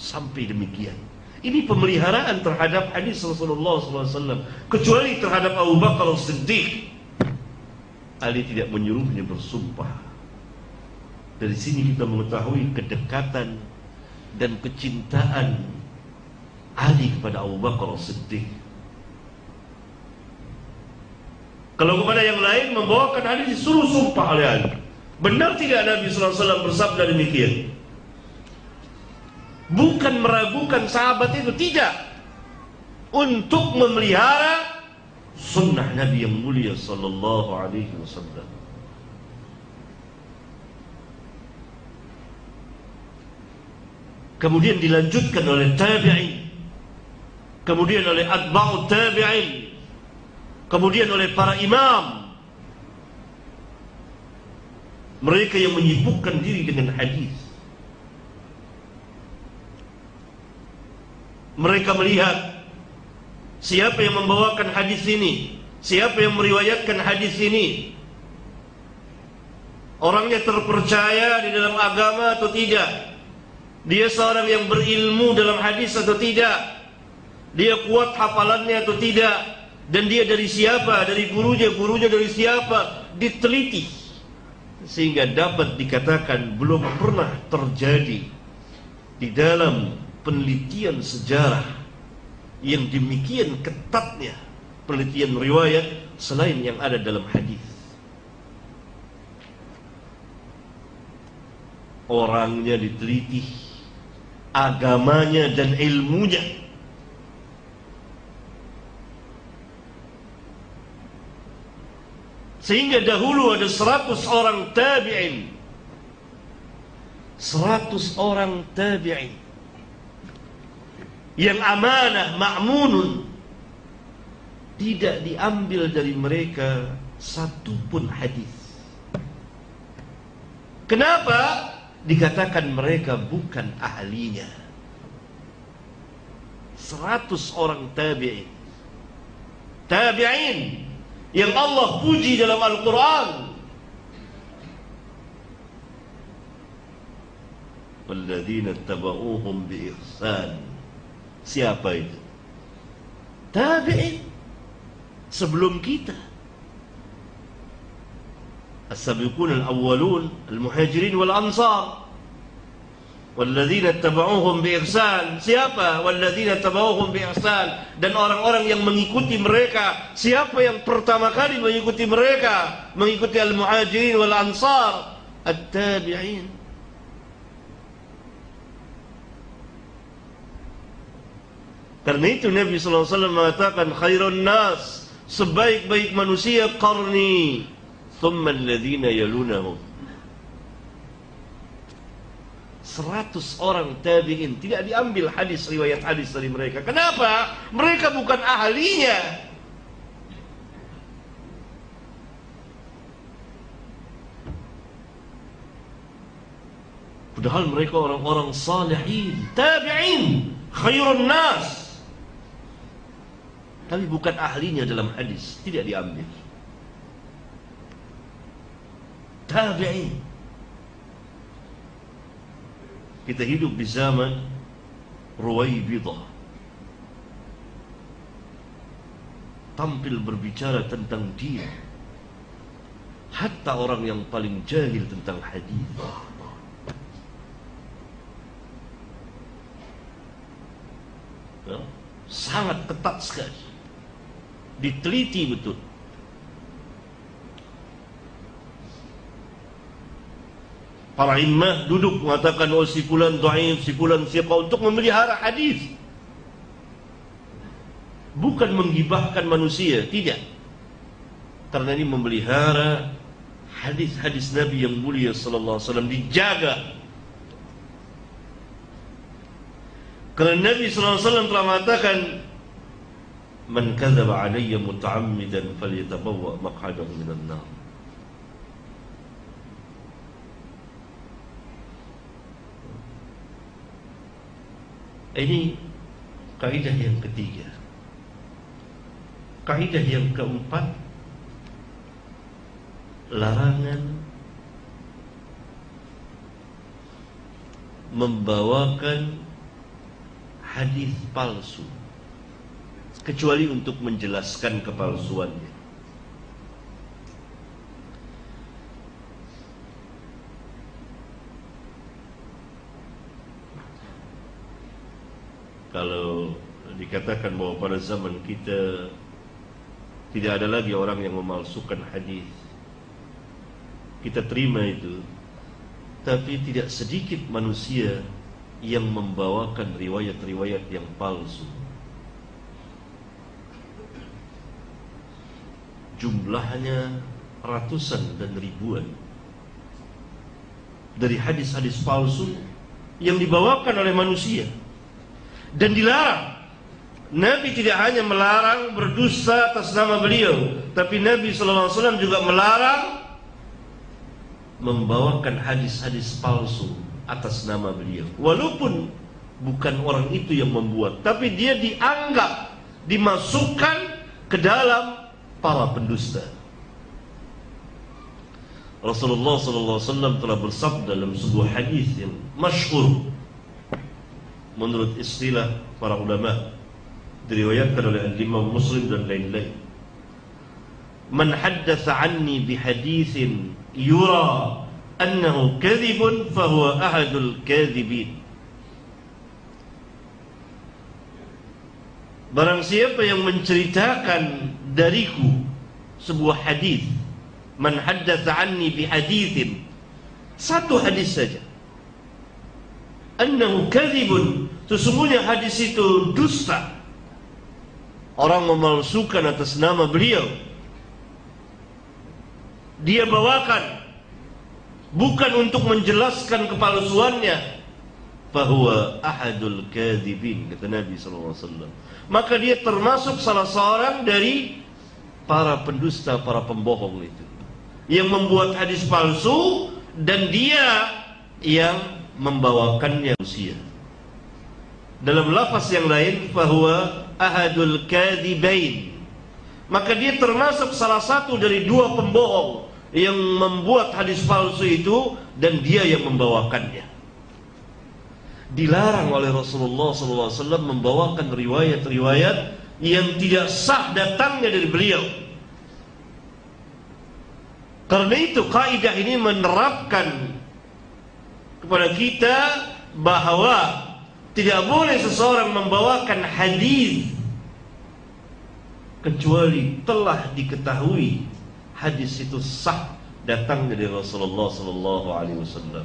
Sampai demikian. Ini pemeliharaan terhadap hadis Rasulullah SAW. Kecuali terhadap Abu Bakar As-Siddiq, Ali tidak menyuruhnya bersumpah. Dari sini kita mengetahui kedekatan dan kecintaan Ali kepada Abu Bakar As-Siddiq. Kalau kepada yang lain membawakan hadis disuruh sumpah oleh Ali. Benar tidak Nabi SAW bersabda demikian? Bukan meragukan sahabat itu, tidak. Untuk memelihara sunnah Nabi yang mulia sallallahu alaihi wasallam. Kemudian dilanjutkan oleh tabi'in, kemudian oleh atba'ut tabi'in, kemudian oleh para imam, mereka yang menyibukkan diri dengan hadis. Mereka melihat siapa yang membawakan hadis ini, siapa yang meriwayatkan hadis ini, orangnya terpercaya di dalam agama atau tidak, dia seorang yang berilmu dalam hadis atau tidak, dia kuat hafalannya atau tidak, dan dia dari siapa, dari gurunya dari siapa, diteliti sehingga dapat dikatakan belum pernah terjadi di dalam penelitian sejarah yang demikian ketatnya, penelitian riwayat selain yang ada dalam hadis. Orangnya diteliti, agamanya dan ilmunya. Sehingga dahulu ada 100 orang tabi'in, 100 orang tabi'in yang amanah, ma'munun, tidak diambil dari mereka satupun hadis. Kenapa? Dikatakan mereka bukan ahlinya. 100 orang tabi'in, tabi'in yang Allah puji dalam Al-Quran. Walladzina taba'uhum bi ihsan. Siapa itu? Tabi'in sebelum kita. As-sabiqun al-awwalun al-muhajirin wal-ansar. Walladzina taba'uhum bi ihsan. Siapa? Walladzina taba'uhum bi ihsan. Dan orang-orang yang mengikuti mereka. Siapa yang pertama kali mengikuti mereka? Mengikuti al-muhajirin wal-ansar, at-tabi'in. Karena itu Nabi SAW mengatakan, khairun nas, sebaik-baik manusia qarni, thumma alladhina yalunahum. 100 orang tabi'in tidak diambil riwayat hadis dari mereka. Kenapa? Mereka bukan ahlinya. Padahal mereka orang-orang salihin, tabi'in, khairun nas. Tapi bukan ahlinya dalam hadis, tidak diambil. Tabi'in. Kita hidup di zaman Ruwaibidah, tampil berbicara tentang dia, hatta orang yang paling jahil tentang hadis. Ya, sangat ketat sekali, diteliti betul. Para imam duduk mengatakan, oh si fulan dhaif, si fulan thiqah, untuk memelihara hadis. Bukan menggibahkan manusia, tidak. Karena ini memelihara hadis-hadis Nabi yang mulia sallallahu alaihi wasallam, dijaga. Karena Nabi sallallahu alaihi wasallam telah mengatakan, man kadzaba alayya muta'ammidan falyatabawwa maq'adahu minan nar. Ini kaidah yang ketiga. Kaidah yang keempat, larangan membawakan hadis palsu kecuali untuk menjelaskan kepalsuannya. Kalau dikatakan bahwa pada zaman kita tidak ada lagi orang yang memalsukan hadis, kita terima itu. Tapi tidak sedikit manusia yang membawakan riwayat-riwayat yang palsu. Jumlahnya ratusan dan ribuan dari hadis-hadis palsu yang dibawakan oleh manusia. Dan dilarang. Nabi tidak hanya melarang berdusta atas nama beliau, tapi Nabi SAW juga melarang membawakan hadis-hadis palsu atas nama beliau. Walaupun bukan orang itu yang membuat, tapi dia dianggap, dimasukkan ke dalam para pendusta. Rasulullah SAW telah bersabda dalam sebuah hadis yang masyhur menurut istilah para ulama, diriwayatkan oleh Imam Muslim dan lain-lain. Man haddatsa anni bihaditsin yura annahu kadhibun fahuwa ahadul kadhibin. Barang siapa yang menceritakan dariku sebuah hadis, man haddatsa anni bihaditsin, satu hadis saja, annahu kadhibun, sesungguhnya hadis itu dusta, orang memalsukan atas nama beliau, dia bawakan bukan untuk menjelaskan kepalsuannya, fahuwa ahadul kadhibin, kata Nabi SAW. Maka dia termasuk salah seorang dari para pendusta, para pembohong itu, yang membuat hadis palsu, dan dia yang membawakannya manusia. Dalam lafaz yang lain, fahuwa ahadul kadhibain, maka dia termasuk salah satu dari dua pembohong yang membuat hadis palsu itu, dan dia yang membawakannya. Dilarang oleh Rasulullah SAW membawakan riwayat-riwayat yang tidak sah datangnya dari beliau. Karena itu kaidah ini menerapkan kepada kita bahwa tidak boleh seseorang membawakan hadis kecuali telah diketahui hadis itu sah datang dari Rasulullah SAW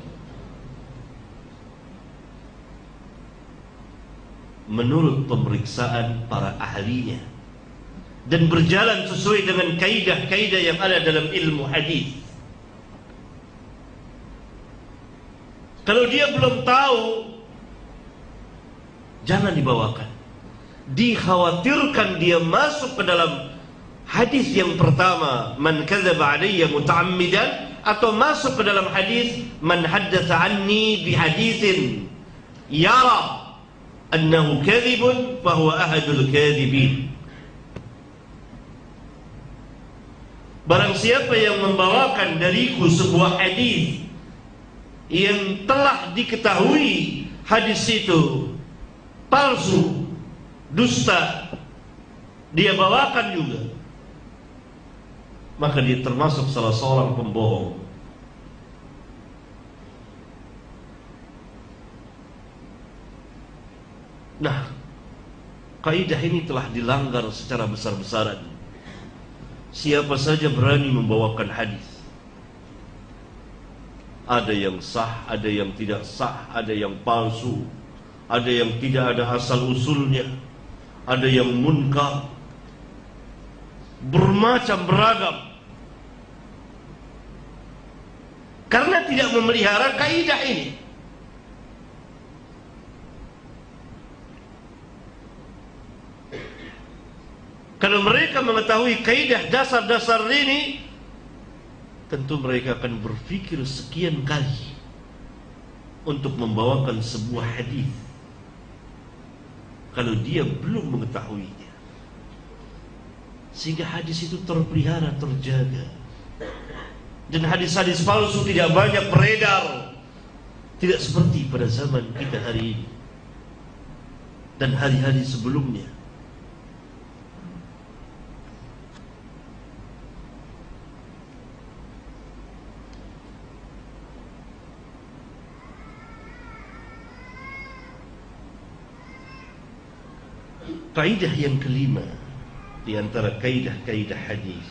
menurut pemeriksaan para ahlinya dan berjalan sesuai dengan kaidah-kaidah yang ada dalam ilmu hadis. Kalau dia belum tahu, jangan dibawakan. Dikhawatirkan dia masuk ke dalam hadis yang pertama, man kadzaba alayya muta'ammidan, atau masuk ke dalam hadis man haddatsa anni bi haditsin yara annahu kadhibun fa huwa ahadul kadhibin. Barang siapa yang membawakan dariku sebuah hadis yang telah diketahui hadis itu palsu, dusta, dia bawakan juga, maka dia termasuk salah seorang pembohong. Nah, kaidah ini telah dilanggar secara besar-besaran. Siapa saja berani membawakan hadis, ada yang sah, ada yang tidak sah, ada yang palsu, ada yang tidak ada asal usulnya, ada yang munkar, bermacam beragam, karena tidak memelihara kaidah ini. Kalau mereka mengetahui kaidah dasar-dasar ini, tentu mereka akan berpikir sekian kali untuk membawakan sebuah hadis kalau dia belum mengetahuinya, sehingga hadis itu terpelihara, terjaga. Dan hadis-hadis palsu tidak banyak beredar, tidak seperti pada zaman kita hari ini dan hari-hari sebelumnya. Kaidah yang kelima di antara kaidah-kaidah hadis,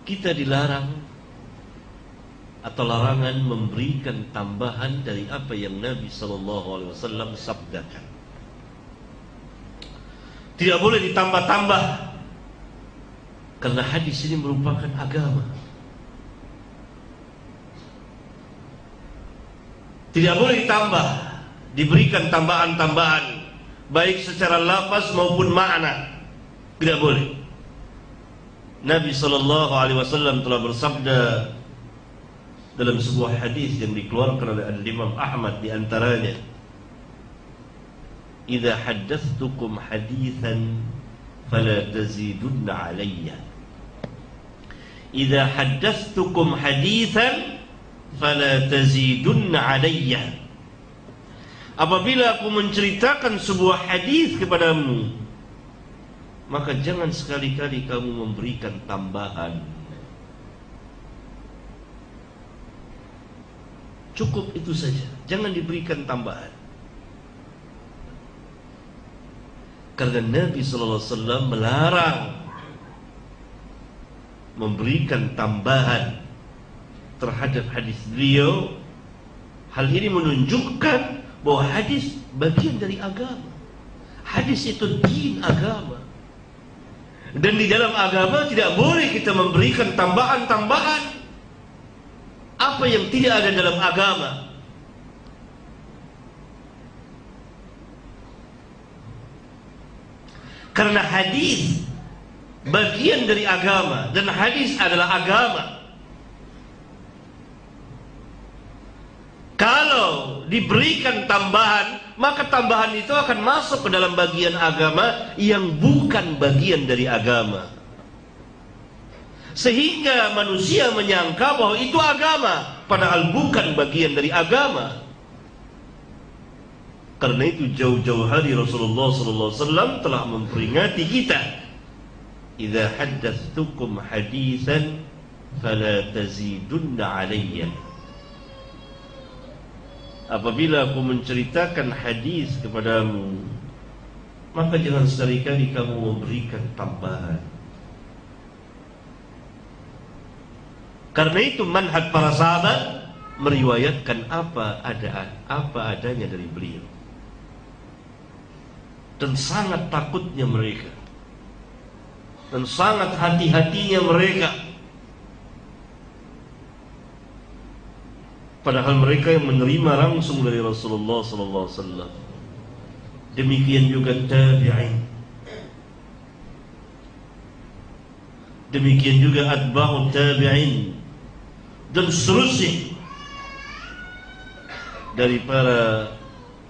kita dilarang atau larangan memberikan tambahan dari apa yang Nabi SAW sabdakan. Tidak boleh ditambah-tambah, karena hadis ini merupakan agama. Tidak boleh ditambah, diberikan tambahan-tambahan, baik secara lafaz maupun makna. Tidak boleh. Nabi SAW telah bersabda dalam sebuah hadis yang dikeluarkan oleh Imam Ahmad di antaranya, "Idza haddathtukum haditsan fala tazidunna alayya." Idza haddathtukum haditsan fala tazidunna alayya. Apabila aku menceritakan sebuah hadis kepadamu, maka jangan sekali-kali kamu memberikan tambahan. Cukup itu saja, jangan diberikan tambahan. Karena Nabi SAW melarang memberikan tambahan terhadap hadis beliau. Hal ini menunjukkan bahwa hadis bagian dari agama. Hadis itu din agama. Dan di dalam agama tidak boleh kita memberikan tambahan-tambahan apa yang tidak ada dalam agama. Karena hadis bagian dari agama, dan hadis adalah agama. Kalau diberikan tambahan, maka tambahan itu akan masuk ke dalam bagian agama yang bukan bagian dari agama, sehingga manusia menyangka bahwa itu agama, padahal bukan bagian dari agama. Karena itu jauh-jauh hari Rasulullah SAW telah memperingati kita, "Idza haddathtukum haditsan fala tazidunna alayya." Apabila aku menceritakan hadis kepadamu, maka jangan sekali-kali kamu memberikan tambahan. Karena itu manhaj para sahabat meriwayatkan apa adanya dari beliau. Dan sangat takutnya mereka, dan sangat hati-hatinya mereka, padahal mereka yang menerima langsung dari Rasulullah sallallahu alaihi wasallam. Demikian juga tabi'in, demikian juga atba'ut tabi'in, dan seterusnya dari para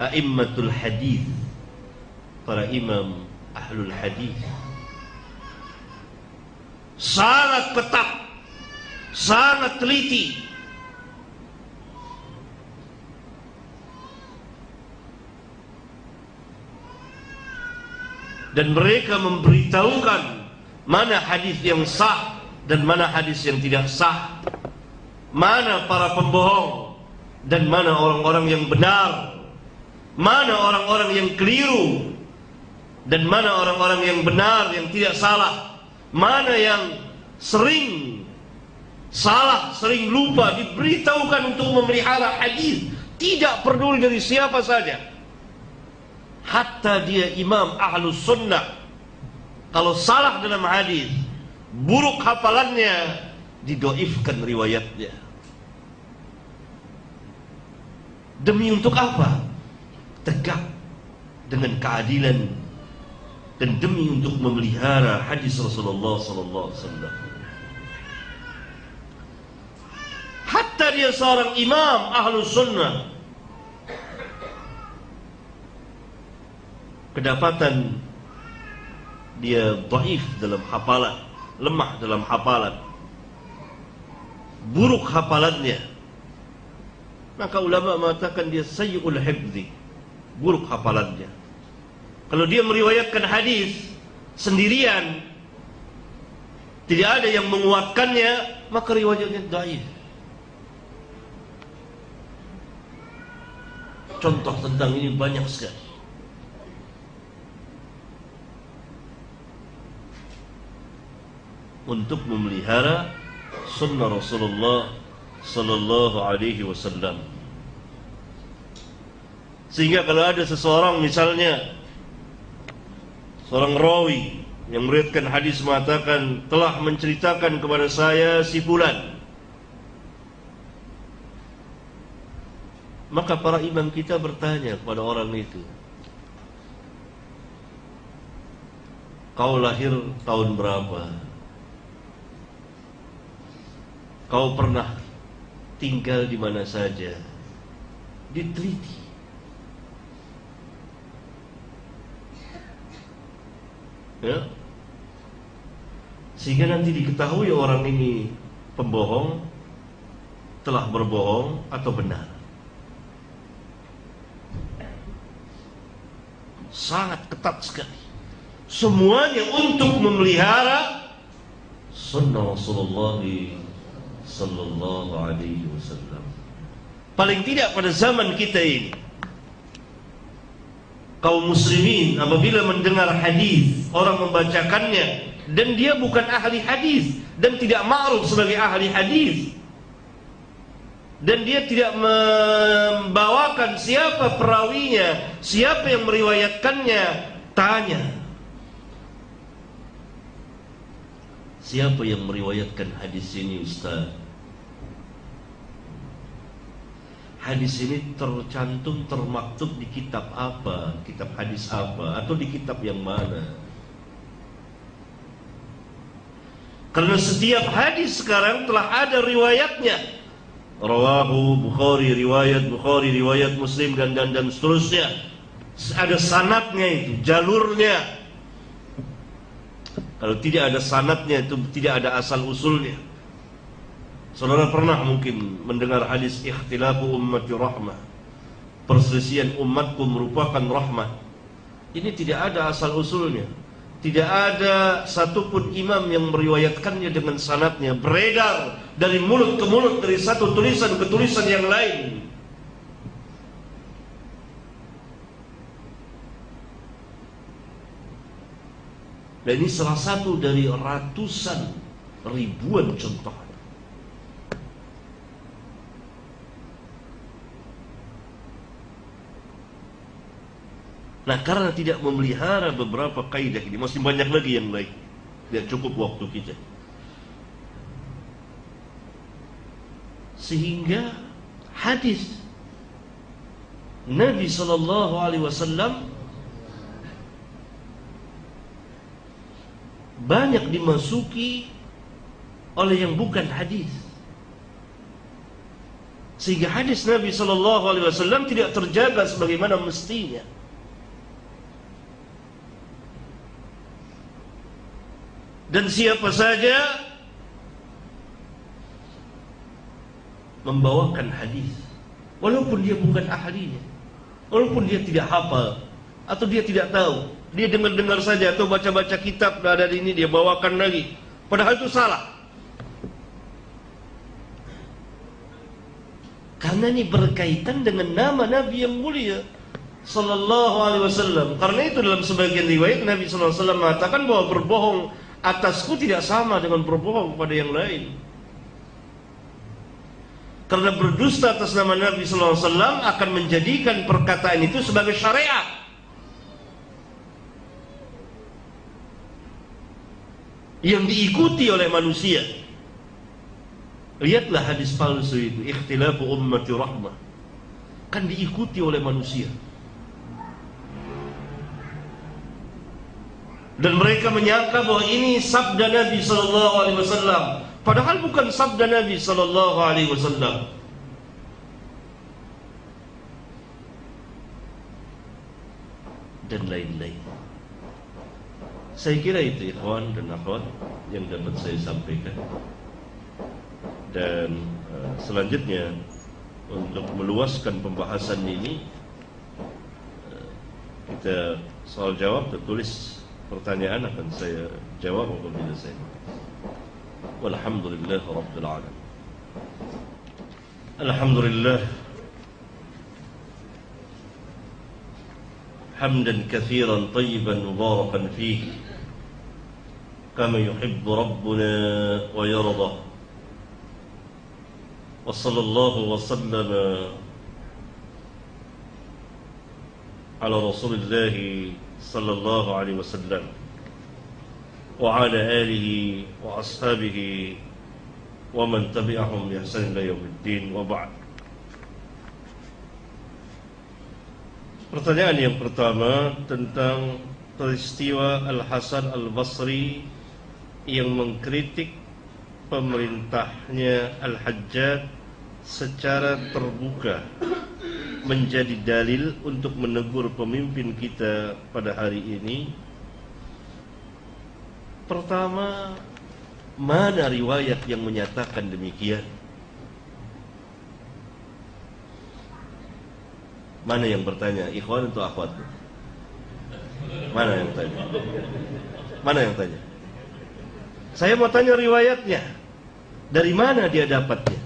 a'immatul hadis, para imam ahlul hadis. Sangat ketat, sangat teliti. Dan mereka memberitahukan mana hadis yang sah dan mana hadis yang tidak sah, mana para pembohong dan mana orang-orang yang benar, mana orang-orang yang keliru dan mana orang-orang yang benar, yang tidak salah, mana yang sering salah, sering lupa. Diberitahukan untuk memelihara hadis, tidak peduli dari siapa saja, hatta dia imam ahlus sunnah. Kalau salah dalam hadis, buruk hafalannya, didoifkan riwayatnya. Demi untuk apa? Tegak dengan keadilan dan demi untuk memelihara hadis Rasulullah sallallahu alaihi wasallam. Hatta dia seorang imam ahlus sunnah, kedapatan dia dhaif dalam hafalan, lemah dalam hafalan, buruk hafalannya, maka ulama mengatakan dia sayyi'ul hifzi, buruk hafalannya. Kalau dia meriwayatkan hadis sendirian, tidak ada yang menguatkannya, maka riwayatnya dhaif. Contoh tentang ini banyak sekali. Untuk memelihara sunnah Rasulullah sallallahu alaihi wasallam. Sehingga kalau ada seseorang, misalnya seorang rawi yang meriwayatkan hadis mengatakan telah menceritakan kepada saya si fulan, maka para imam kita bertanya kepada orang itu, kau lahir tahun berapa? Kau pernah tinggal di mana saja? Diteliti. Ya. Sehingga nanti diketahui orang ini pembohong, telah berbohong atau benar. Sangat ketat sekali. Semuanya untuk memelihara sunnah Rasulullah sallallahu alaihi wasallam. Paling tidak pada zaman kita ini, kaum muslimin apabila mendengar hadis, orang membacakannya dan dia bukan ahli hadis dan tidak ma'ruf sebagai ahli hadis, dan dia tidak membawakan siapa perawinya, siapa yang meriwayatkannya, tanya, siapa yang meriwayatkan hadis ini Ustaz? Hadis ini tercantum, termaktub di kitab apa? Kitab hadis apa? Atau di kitab yang mana? Karena setiap hadis sekarang telah ada riwayatnya. Rawahu Bukhari, riwayat Muslim, dan seterusnya. Ada sanadnya itu, jalurnya. Kalau tidak ada sanadnya, itu tidak ada asal usulnya. Saudara pernah mungkin mendengar hadis ikhtilafu ummati rahmah, perselisihan umatku merupakan rahmat. Ini tidak ada asal usulnya. Tidak ada satupun imam yang meriwayatkannya dengan sanadnya, beredar dari mulut ke mulut, dari satu tulisan ke tulisan yang lain. Dan ini salah satu dari ratusan ribuan contoh. Nah, karena tidak memelihara beberapa kaidah ini, masih banyak lagi yang lain. Tidak cukup waktu kita. Sehingga hadis Nabi SAW banyak dimasuki oleh yang bukan hadis. Sehingga hadis Nabi SAW tidak terjaga sebagaimana mestinya. Dan siapa saja membawakan hadis, walaupun dia bukan ahlinya, walaupun dia tidak hafal atau dia tidak tahu, dia dengar-dengar saja atau baca-baca kitab ada di ini dia bawakan lagi, padahal itu salah. Karena ini berkaitan dengan nama Nabi yang mulia sallallahu alaihi wasallam. Karena itu dalam sebagian riwayat Nabi sallallahu alaihi wasallam mengatakan bahwa berbohong atasku tidak sama dengan berbohong pada yang lain. Karena berdusta atas nama Nabi sallallahu alaihi wasallam akan menjadikan perkataan itu sebagai syariat. Yang diikuti oleh manusia. Lihatlah hadis palsu itu, ikhtilafu ummati rahmah. Kan diikuti oleh manusia. Dan mereka menyangka bahwa ini sabda Nabi sallallahu alaihi wasallam, padahal bukan sabda Nabi sallallahu alaihi wasallam. Dan lain-lain. Saya kira itu ikhwan dan akhwat yang dapat saya sampaikan. Dan selanjutnya untuk meluaskan pembahasan ini, kita soal jawab tertulis pertanyaan akan saya jawab apabila saya. Walhamdulillah rabbil alamin. Alhamdulillah hamdan katsiran tayyiban mubarakan fihi kama yuhibbu rabbuna wa yarda. Wa sallallahu wa sallama ala Rasulillah sallallahu alaihi wasallam wa ala alihi wa ashabihi wa man tabi'ahum bi ihsan ila yaumiddin wa ba'd. Pertanyaan yang pertama tentang peristiwa Al-Hasan Al-Basri yang mengkritik pemerintahnya Al-Hajjaj secara terbuka menjadi dalil untuk menegur pemimpin kita pada hari ini. Pertama, mana riwayat yang menyatakan demikian? Mana yang bertanya? Ikhwan atau akhwat? Mana yang tanya? Mana yang tanya? Saya mau tanya riwayatnya. Dari mana dia dapatnya?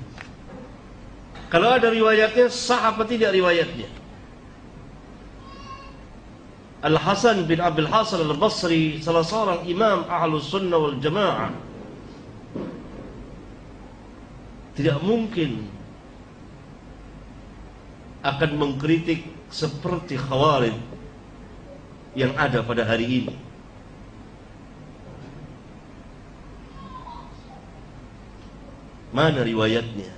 Kalau ada riwayatnya, sah apa tidak riwayatnya? Al-Hasan bin Abil Hasan Al-Basri, salah seorang imam Ahlus Sunnah wal Jamaah, tidak mungkin akan mengkritik seperti Khawarij yang ada pada hari ini. Mana riwayatnya?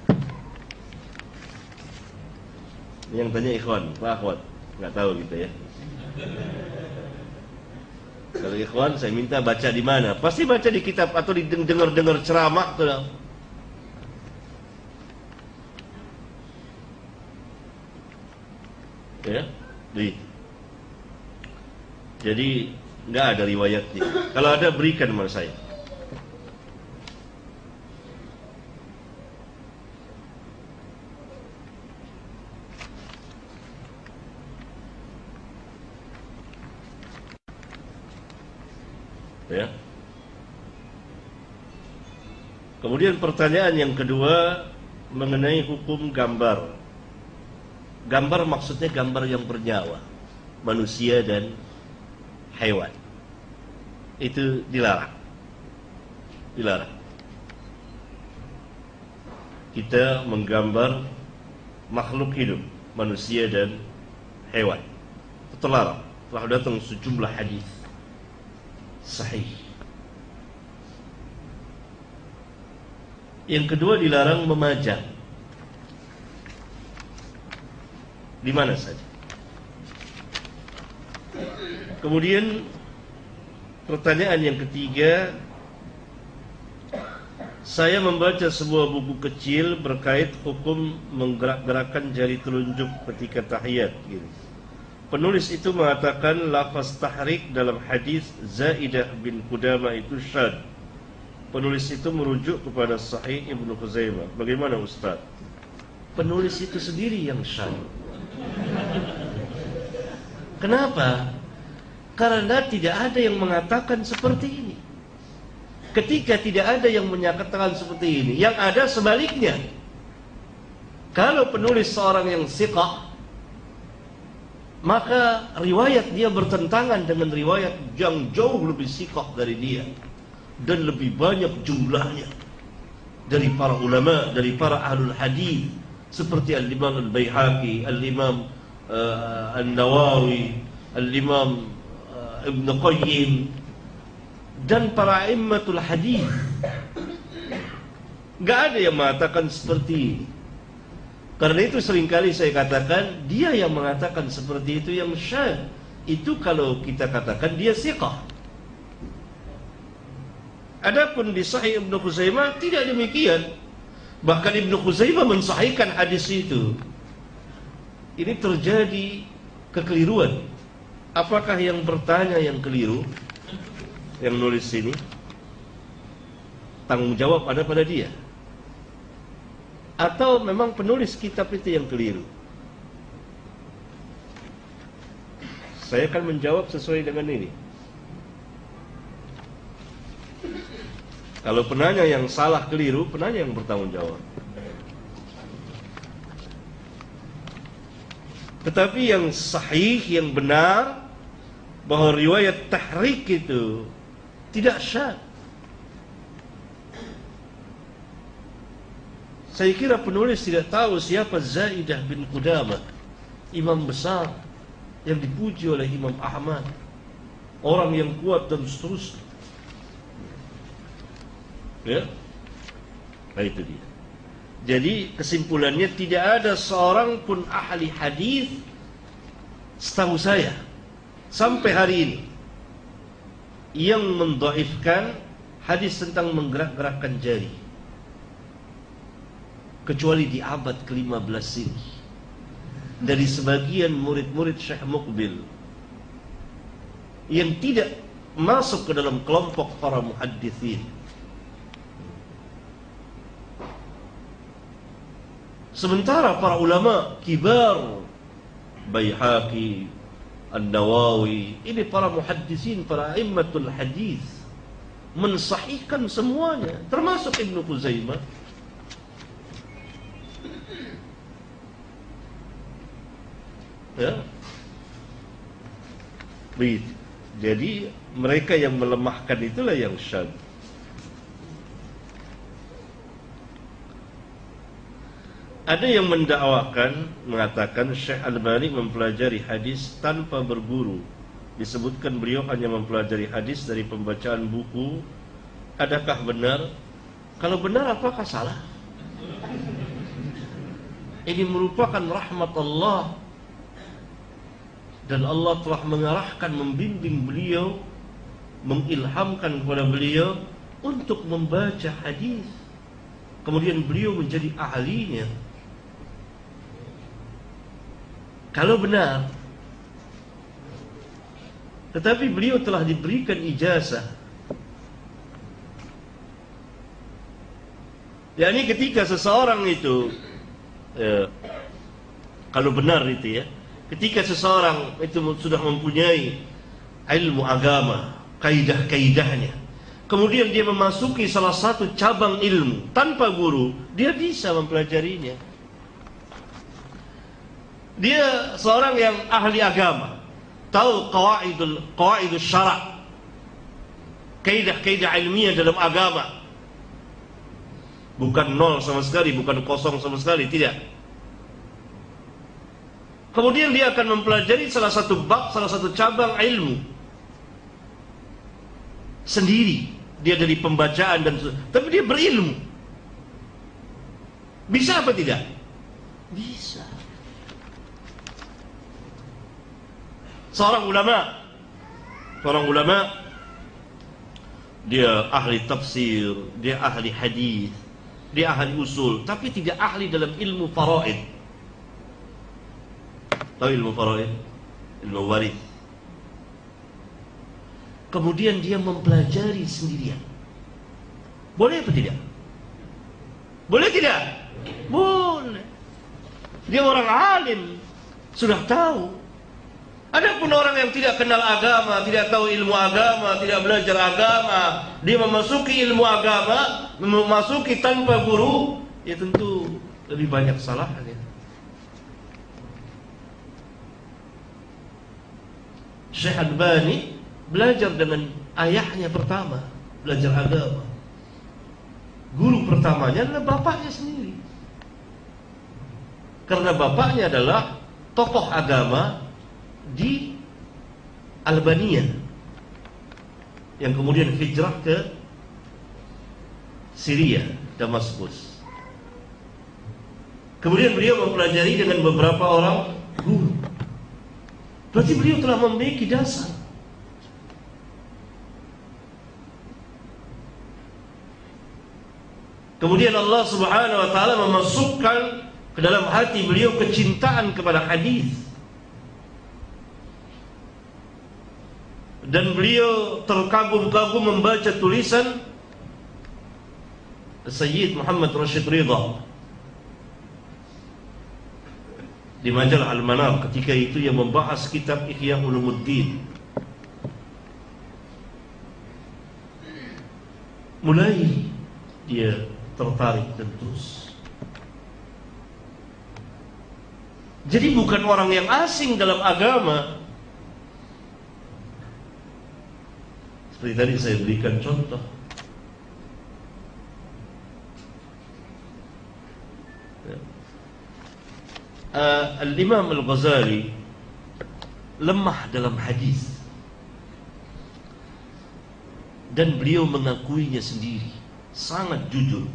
Yang tanya ikhwan, Pak akhwat, nggak tahu kita ya. Kalau ikhwan saya minta baca di mana? Pasti baca di kitab atau dengar ceramah tuh. Ya, jadi nggak ada riwayatnya. Kalau ada berikan sama saya. Ya. Kemudian pertanyaan yang kedua mengenai hukum gambar. Gambar maksudnya gambar yang bernyawa, manusia dan hewan. Itu dilarang. Dilarang. Kita menggambar makhluk hidup, manusia dan hewan. Itu terlarang. telah datang sejumlah hadis sahih. Yang kedua, dilarang memajang di mana saja. Kemudian pertanyaan yang ketiga, saya membaca sebuah buku kecil berkait hukum menggerak-gerakkan jari telunjuk ketika tahiyat. Penulis itu mengatakan lafaz tahrik dalam hadis Zaidah bin Qudamah itu syad. Penulis itu merujuk kepada Sahih Ibnu Khuzaimah. Bagaimana Ustaz? Penulis itu sendiri yang syad. Kenapa? Karena tidak ada yang mengatakan seperti ini. Ketika tidak ada yang menyatakan seperti ini, yang ada sebaliknya. Kalau penulis seorang yang siqah, maka riwayat dia bertentangan dengan riwayat yang jauh lebih siqah dari dia, dan lebih banyak jumlahnya dari para ulama, dari para ahlul hadis, seperti Al-Imam Al-Baihaqi, Al-Imam An-Nawawi, Al-Imam Ibn Qayyim, dan para immatul hadis. Gak ada yang mengatakan seperti ini. Karena itu seringkali saya katakan, dia yang mengatakan seperti itu yang syad. Itu kalau kita katakan dia siqah. Adapun di Sahih Ibnu Khuzaimah tidak demikian. Bahkan Ibnu Khuzaimah mensahihkan hadis itu. Ini terjadi kekeliruan. Apakah yang bertanya yang keliru, yang nulis sini? Tanggung jawab ada pada dia, atau memang penulis kitab itu yang keliru? Saya akan menjawab sesuai dengan ini. Kalau penanya yang salah keliru, penanya yang bertanggung jawab. Tetapi yang sahih, yang benar, bahwa riwayat tahrik itu tidak syad. Saya kira penulis tidak tahu siapa Zaidah bin Qudamah, imam besar yang dipuji oleh Imam Ahmad, orang yang kuat dan seterusnya. Ya, nah itu dia. Jadi kesimpulannya, tidak ada seorang pun ahli hadis setahu saya sampai hari ini yang mendhaifkan hadis tentang menggerak-gerakkan jari, kecuali di abad ke-15 ini, dari sebagian murid-murid Syekh Muqbil yang tidak masuk ke dalam kelompok para muhaddithin. Sementara para ulama kibar, Baihaqi, An-Nawawi, ini para muhaddithin, para immatul hadis, mensahihkan semuanya, termasuk Ibnu Khuzaimah. Ya, begitu. Jadi mereka yang melemahkan itulah yang syadz. Ada yang mendakwakan, mengatakan Syekh Albani mempelajari hadis tanpa berguru. Disebutkan beliau hanya mempelajari hadis dari pembacaan buku. Adakah benar? Kalau benar, apakah salah? Ini merupakan rahmat Allah, dan Allah telah mengarahkan, membimbing beliau, mengilhamkan kepada beliau untuk membaca hadis. Kemudian beliau menjadi ahlinya. Kalau benar, tetapi beliau telah diberikan ijazah. Yani ketika seseorang itu, kalau benar itu ya, ketika seseorang itu sudah mempunyai ilmu agama, kaidah-kaidahnya, kemudian dia memasuki salah satu cabang ilmu tanpa guru, dia bisa mempelajarinya. Dia seorang yang ahli agama, tahu qawaidul syara', kaidah-kaidah ilmiah dalam agama. Bukan nol sama sekali, bukan kosong sama sekali, tidak. Kemudian dia akan mempelajari salah satu bab, salah satu cabang ilmu sendiri. Dia dari pembacaan tapi dia berilmu. Bisa apa tidak? Bisa. Seorang ulama dia ahli tafsir, dia ahli hadis, dia ahli usul, tapi tidak ahli dalam ilmu faraid. Tahu ilmu faraid? Ilmu waris. Kemudian dia mempelajari sendirian. Boleh apa tidak? Boleh tidak? Boleh. Dia orang alim, sudah tahu. Adapun orang yang tidak kenal agama, tidak tahu ilmu agama, tidak belajar agama, dia memasuki ilmu agama, memasuki tanpa guru, ya tentu lebih banyak salahnya. Syekh Albani belajar dengan ayahnya pertama, belajar agama. Guru pertamanya adalah bapaknya sendiri. Karena bapaknya adalah tokoh agama di Albania yang kemudian hijrah ke Syria, Damaskus. Kemudian beliau mempelajari dengan beberapa orang guru. Berarti beliau telah memiliki dasar. Kemudian Allah Subhanahu wa taala memasukkan ke dalam hati beliau kecintaan kepada hadis. Dan beliau terkagum-kagum membaca tulisan Sayyid Muhammad Rashid Ridha di majalah Al-Manar ketika itu yang membahas kitab Ihya Ulumuddin. Mulai dia tertarik dan terus. Jadi bukan orang yang asing dalam agama. Seperti tadi saya berikan contoh. Al-Imam Al-Ghazali lemah dalam hadis dan beliau mengakuinya sendiri, sangat jujur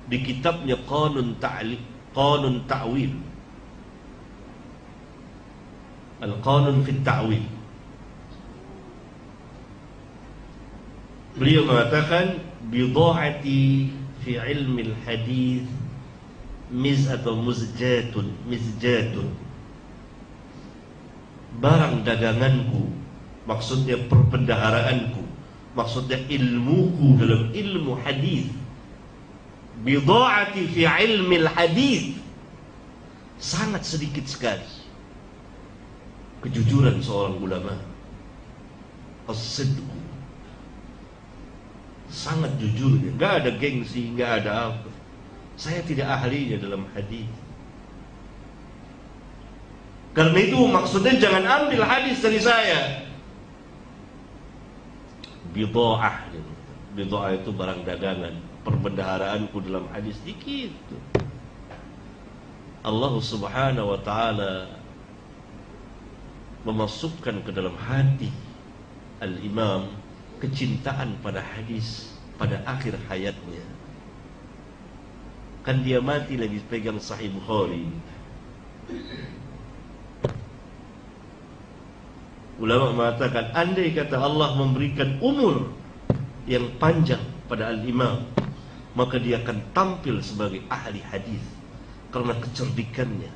di kitabnya Qanun Ta'wil, Al-Qanun fi Ta'wil. Beliau mengatakan bidha'ati fi ilmi al-hadis mizjatun, barang daganganku, maksudnya perbendaharaanku, maksudnya ilmuku dalam ilmu hadis. Bidha'ati fi ilmi al-hadis, sangat sedikit sekali kejujuran seorang ulama. As-sidqu, sangat jujur, enggak ada gengsi, enggak ada apa. Saya tidak ahlinya dalam hadis. Karena itu maksudnya jangan ambil hadis dari saya. Bidha'ah, bidha'ah itu barang dagangan, perbendaharaanku dalam hadis dikit. Allah Subhanahu wa taala memasukkan ke dalam hati al-imam kecintaan pada hadis pada akhir hayatnya. Kan dia mati lagi pegang Sahih Bukhari. Ulama mengatakan andai kata Allah memberikan umur yang panjang pada al-imam, maka dia akan tampil sebagai ahli hadis karena kecerdikannya.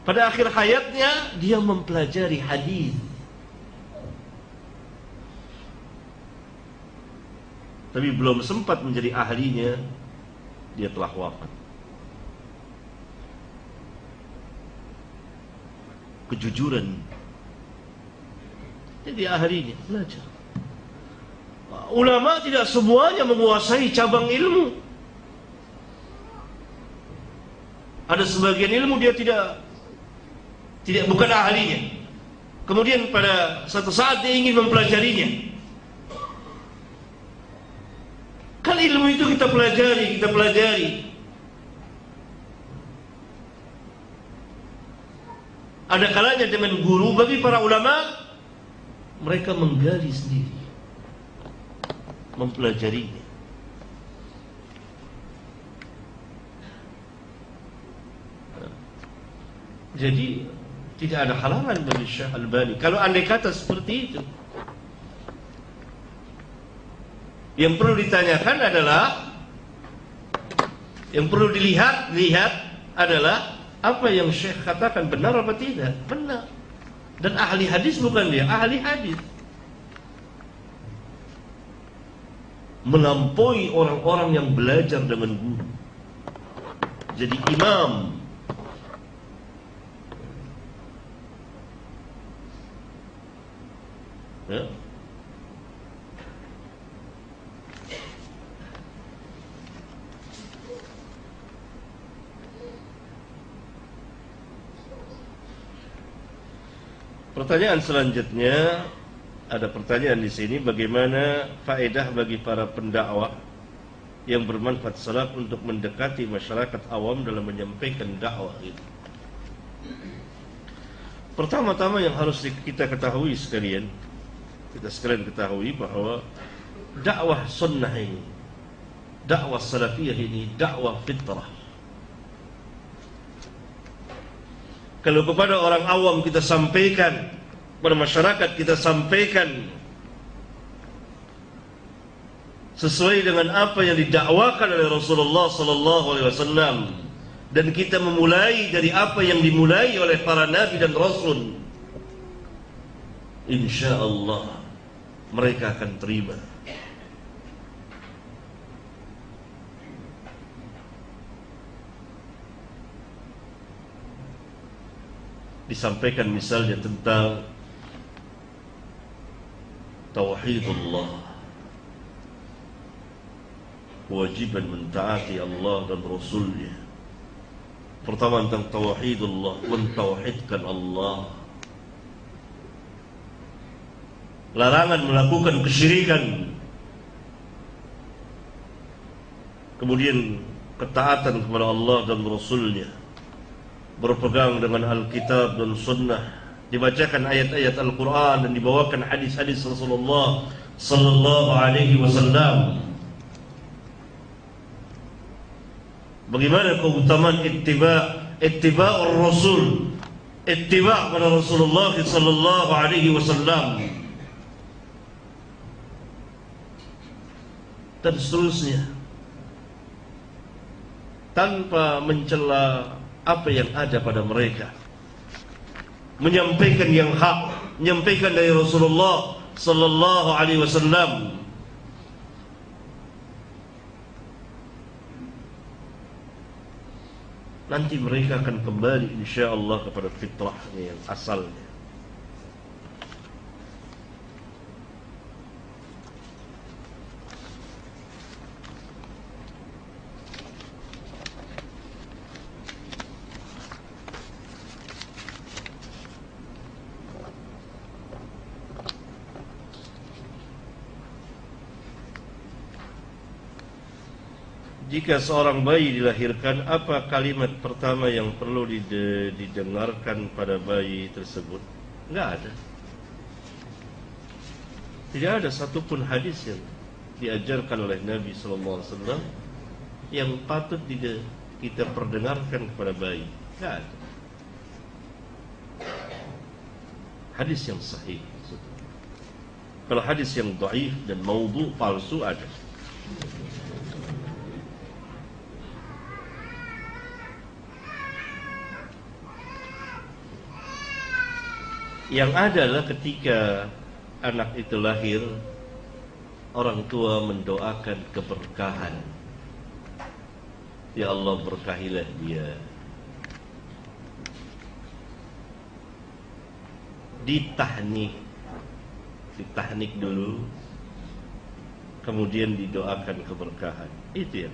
Pada akhir hayatnya dia mempelajari hadis. Tapi belum sempat menjadi ahlinya, dia telah wafat. Kejujuran. Jadi ahlinya belajar. Ulama tidak semuanya menguasai cabang ilmu. Ada sebagian ilmu dia tidak bukan ahlinya. Kemudian pada suatu saat dia ingin mempelajarinya. Kan ilmu itu kita pelajari. Ada kalanya dengan guru. Bagi para ulama, mereka menggali sendiri, mempelajarinya. Jadi tidak ada halangan bagi Syekh Albani. Kalau andai kata seperti itu, yang perlu ditanyakan adalah, yang perlu dilihat adalah apa yang Syekh katakan benar apa tidak? Benar. Dan ahli hadis bukan dia, ahli hadis. Melampaui orang-orang yang belajar dengan guru. Jadi imam. Ya. Pertanyaan selanjutnya, ada pertanyaan di sini, bagaimana faedah bagi para pendakwah yang bermanfaat salaf untuk mendekati masyarakat awam dalam menyampaikan dakwah itu? Pertama-tama yang harus kita ketahui sekalian, ketahui bahwa dakwah sunnah ini, dakwah salafiyah ini, dakwah fitrah. Kalau kepada orang awam kita sampaikan, kepada masyarakat kita sampaikan sesuai dengan apa yang didakwakan oleh Rasulullah sallallahu alaihi wasallam, dan kita memulai dari apa yang dimulai oleh para nabi dan rasul, insyaallah mereka akan terima. Disampaikan misalnya tentang tauhidullah, kewajiban mentaati Allah dan Rasulnya. Pertama tentang tauhidullah, mentauhidkan Allah. Larangan melakukan kesyirikan. Kemudian ketaatan kepada Allah dan Rasulnya, berpegang dengan Alkitab dan Sunnah, dibacakan ayat-ayat Al-Quran dan dibawakan hadis-hadis Rasulullah sallallahu alaihi wasallam. Bagaimana keutamaan ittiba'ur Rasul, ittiba' pada Rasulullah sallallahu alaihi wasallam, dan seterusnya, tanpa mencela apa yang ada pada mereka, menyampaikan yang hak, menyampaikan dari Rasulullah sallallahu alaihi wasallam. Nanti mereka akan kembali insyaallah kepada fitrahnya yang asalnya. Jika seorang bayi dilahirkan, apa kalimat pertama yang perlu didengarkan pada bayi tersebut? Enggak ada. Tidak ada satupun hadis yang diajarkan oleh Nabi SAW yang patut kita perdengarkan kepada bayi. Enggak ada. Hadis yang sahih. Kalau hadis yang dhaif dan maudhu, palsu, ada. Yang adalah ketika anak itu lahir, orang tua mendoakan keberkahan. Ya Allah, berkahilah dia. Ditahnik dulu, kemudian didoakan keberkahan. Itu ya.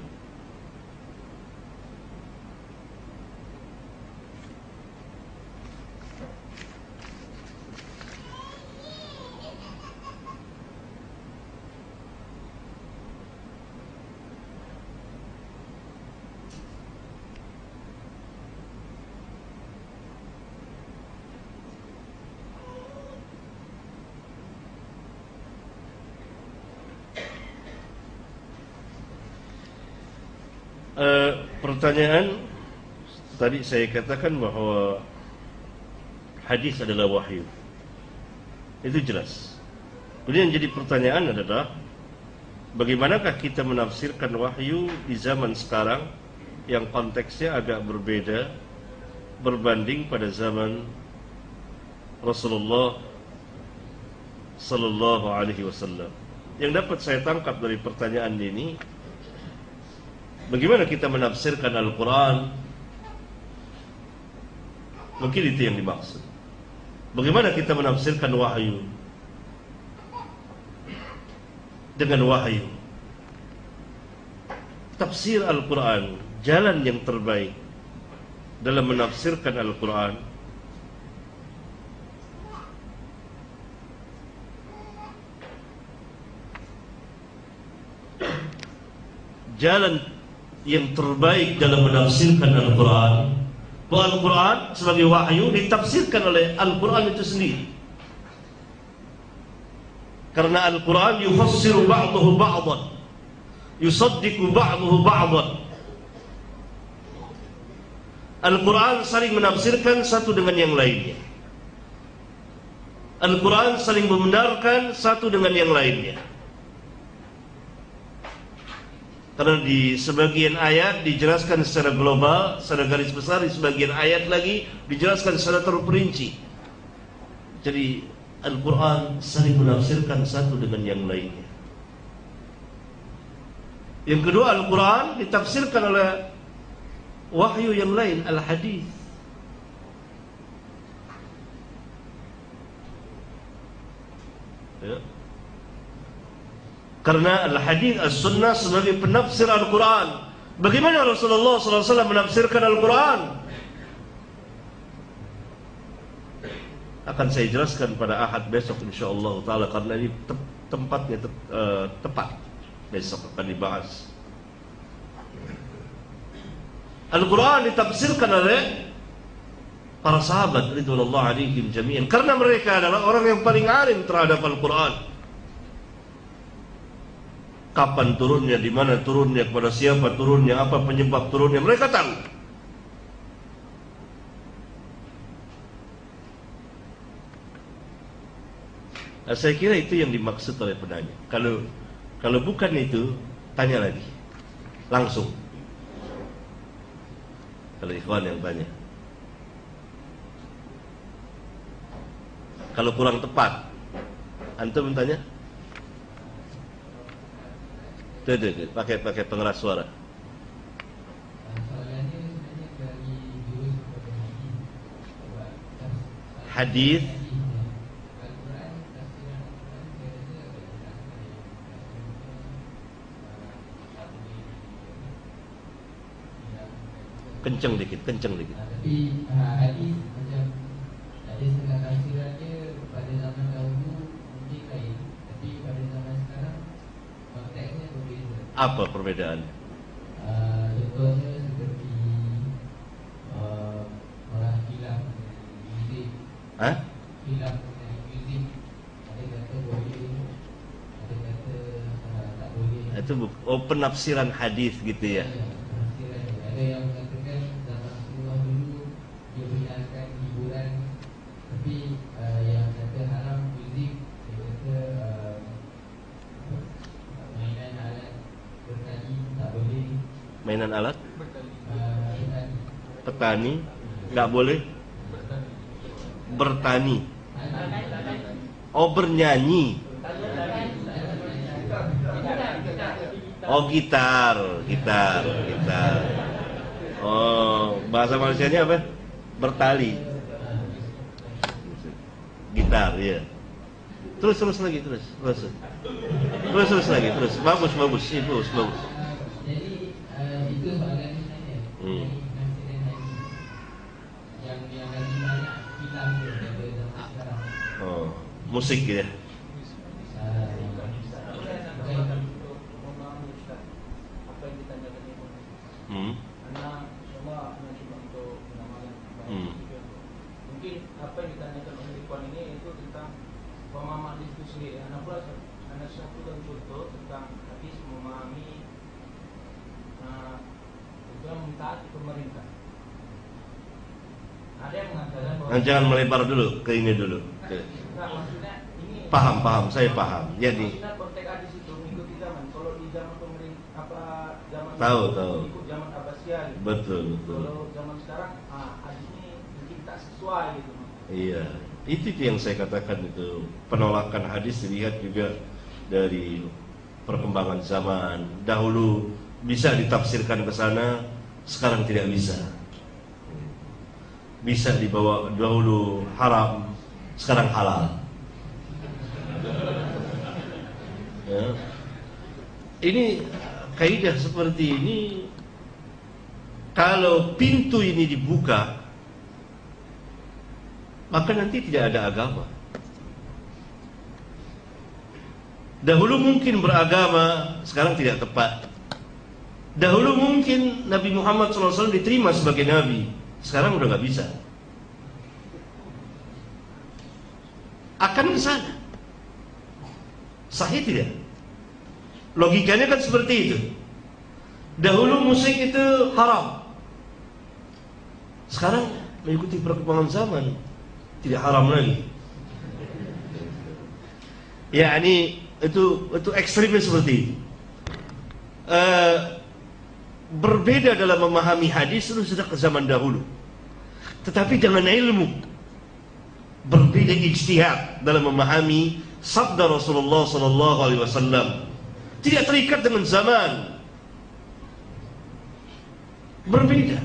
Pertanyaan tadi saya katakan bahwa hadis adalah wahyu. Itu jelas. Kemudian jadi pertanyaan adalah bagaimanakah kita menafsirkan wahyu di zaman sekarang yang konteksnya agak berbeda berbanding pada zaman Rasulullah sallallahu alaihi wasallam. Yang dapat saya tangkap dari pertanyaan ini, bagaimana kita menafsirkan Al-Quran? Mungkin itu yang dimaksud. Bagaimana kita menafsirkan wahyu? Dengan wahyu. Tafsir Al-Quran, jalan yang terbaik dalam menafsirkan Al-Quran, jalan yang terbaik dalam menafsirkan Al-Quran, bahwa Al-Quran sebagai wahyu ditafsirkan oleh Al-Quran itu sendiri. Karena Al-Quran yufassiru ba'dahu ba'dan, yusaddiqu ba'dahu ba'dan. Al-Quran saling menafsirkan satu dengan yang lainnya. Al-Quran saling membenarkan satu dengan yang lainnya. Karena di sebagian ayat dijelaskan secara global, secara garis besar, di sebagian ayat lagi dijelaskan secara terperinci. Jadi Al-Quran saling menafsirkan satu dengan yang lainnya. Yang kedua, Al-Quran ditafsirkan oleh wahyu yang lain, Al-Hadis. Ya. Karena Al-Hadis As-Sunnah sebagai penafsir Al-Quran. Bagaimana Rasulullah SAW menafsirkan Al-Quran? Akan saya jelaskan pada Ahad besok insyaAllah ta'ala, karena ini tempatnya tepat. Besok akan dibahas. Al-Quran ditafsirkan oleh para sahabat ridwanullah alaihim jami'an, karena mereka adalah orang yang paling alim terhadap Al-Quran. Kapan turunnya, di mana turunnya, kepada siapa turunnya, apa penyebab turunnya, mereka tahu. Nah, saya kira itu yang dimaksud oleh penanya. Kalau bukan itu, tanya lagi, langsung. Kalau ikhwan yang tanya. Kalau kurang tepat, antum bertanya? Tuh, pakai pengeras suara. Hadis. Kenceng dikit. Tapi hadis macam ada setengah tafsirannya pada zaman dahulu mungkin lain, tapi pada zaman sekarang konteksnya berbeza. Apa perbedaan? Contohnya seperti orang khilaf muzik. Khilaf muzik, ada kata boleh, ada kata tak boleh. Itu penafsiran hadis gitu ya. Penafsiran. Ada yang mengatakan zaman Rasulullah dulu dia benarkan hiburan, tapi yang kata haram muzik, dia kata mainan alat bertani tak boleh. Mainan alat? Petani nggak boleh. Bertani. Oh, bernyanyi. Oh, gitar. Oh, bahasa Malaysianya apa? Bertali. Gitar, ya. Terus lagi. Bagus. Itu bagus. Jadi itu soalan sebenarnya. Yang lagi banyak hilang tu pada zaman sekarang. Oh, musik ya. Karena semua hanya cuma untuk mengamalkan. Mungkin apa yang ditanyakan oleh Ikhwan ini itu tentang pemahaman hadis itu sendiri. Ada satu contoh tentang hadis memahami itu yang mentaati pemerintah. Ada yang mengatakan bahwa Jangan melebar dulu ke ini dulu. Enggak, maksudnya ini Paham, saya paham. Jadi maksudnya konteks hadis itu mengikuti zaman. Kalau di zaman pemerintah zaman Tahu. ikut zaman Abbasiyah gitu. betul. Kalau zaman sekarang hadis ini mungkin tak sesuai gitu. Iya, itu yang saya katakan, itu penolakan hadis dilihat juga dari perkembangan zaman. Dahulu bisa ditafsirkan ke sana, sekarang tidak bisa. Bisa dibawa dahulu haram, sekarang halal. Ya. Ini kaidah seperti ini, kalau pintu ini dibuka, maka nanti tidak ada agama. Dahulu mungkin beragama, sekarang tidak tepat. Dahulu mungkin Nabi Muhammad SAW diterima sebagai Nabi, sekarang udah nggak bisa. Akan ke sana. Sahih tidak? Logikanya kan seperti itu. Dahulu musik itu haram, sekarang mengikuti perkembangan zaman tidak haram lagi. Ya, ini itu ekstrimnya seperti itu. Berbeda dalam memahami hadis itu sudah ke zaman dahulu, tetapi dengan ilmu. Berbeda ijtihad dalam memahami sabda Rasulullah SAW. Tidak terikat dengan zaman. Berbeda.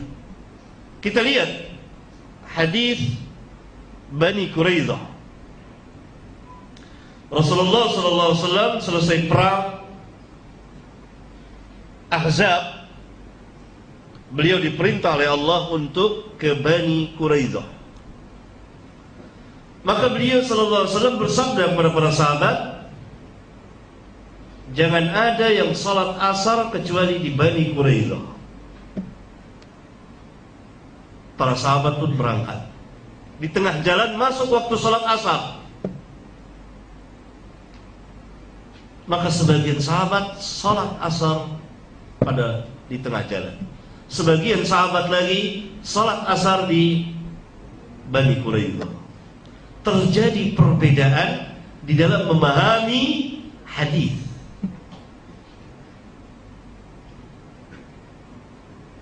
Kita lihat hadis Bani Quraidah. Rasulullah SAW selesai perang Ahzab, beliau diperintah oleh Allah untuk ke Bani Quraidah. Maka beliau SAW bersabda kepada para sahabat, jangan ada yang salat asar kecuali di Bani Quraidah. Para sahabat pun berangkat. Di tengah jalan masuk waktu salat asar. Maka sebagian sahabat salat asar di tengah jalan. Sebagian sahabat lagi salat asar di Bani Quraidah. Terjadi perbedaan di dalam memahami hadis.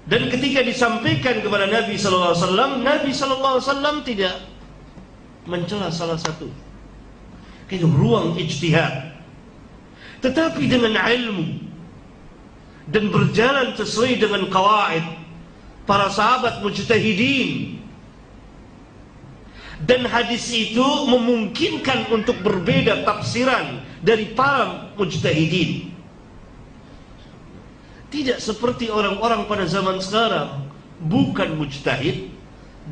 Dan ketika disampaikan kepada Nabi sallallahu alaihi wasallam, Nabi sallallahu alaihi wasallam tidak mencela salah satu. Itu ruang ijtihad. Tetapi dengan ilmu dan berjalan sesuai dengan qawaid para sahabat mujtahidin. Dan hadis itu memungkinkan untuk berbeda tafsiran dari para mujtahidin. Tidak seperti orang-orang pada zaman sekarang, bukan mujtahid,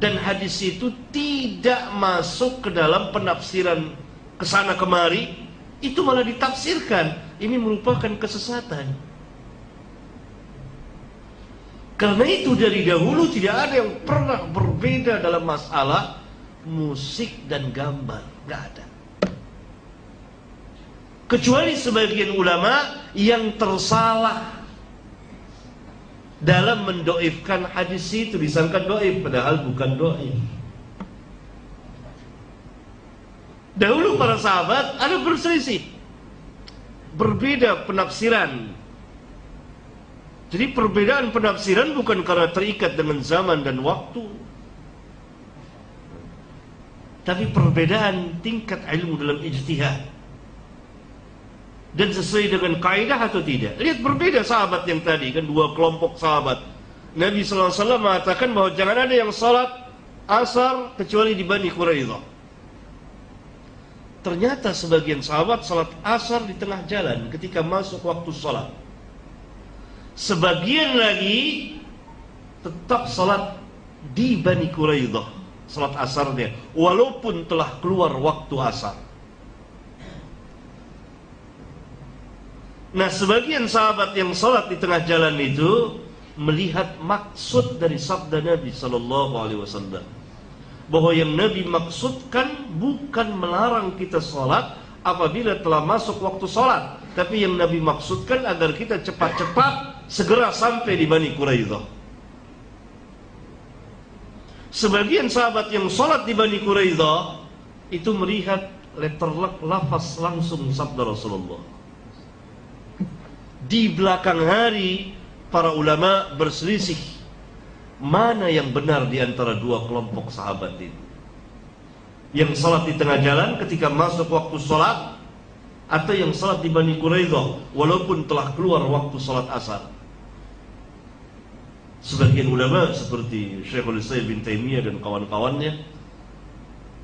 dan hadis itu tidak masuk ke dalam penafsiran kesana kemari, itu malah ditafsirkan. Ini merupakan kesesatan. Karena itu dari dahulu tidak ada yang pernah berbeda dalam masalah musik dan gambar, nggak ada. Kecuali sebagian ulama yang tersalah dalam mendoifkan hadis itu, disangka doif padahal bukan doif. Dahulu para sahabat ada berselisih, berbeda penafsiran. Jadi perbedaan penafsiran bukan karena terikat dengan zaman dan waktu, tapi perbedaan tingkat ilmu dalam ijtihad dan sesuai dengan kaidah atau tidak. Lihat berbeda sahabat yang tadi, kan dua kelompok sahabat. Nabi SAW mengatakan bahwa jangan ada yang salat asar kecuali di Bani Quraidah. Ternyata sebagian sahabat salat asar di tengah jalan ketika masuk waktu salat. Sebagian lagi tetap salat di Bani Quraidah, salat asarnya, walaupun telah keluar waktu asar. Nah, sebagian sahabat yang salat di tengah jalan itu melihat maksud dari sabda Nabi sallallahu alaihi wasallam, bahwa yang Nabi maksudkan bukan melarang kita salat apabila telah masuk waktu salat, tapi yang Nabi maksudkan agar kita cepat-cepat segera sampai di Bani Quraidah. Sebagian sahabat yang sholat di Bani Quraidah itu melihat lafaz langsung sabda Rasulullah. Di belakang hari para ulama berselisih mana yang benar di antara dua kelompok sahabat itu. Yang salat di tengah jalan ketika masuk waktu salat, atau yang salat di Bani Quraidah walaupun telah keluar waktu salat asar. Sebagian ulama seperti Syekhul Islam bin Taimiyah dan kawan-kawannya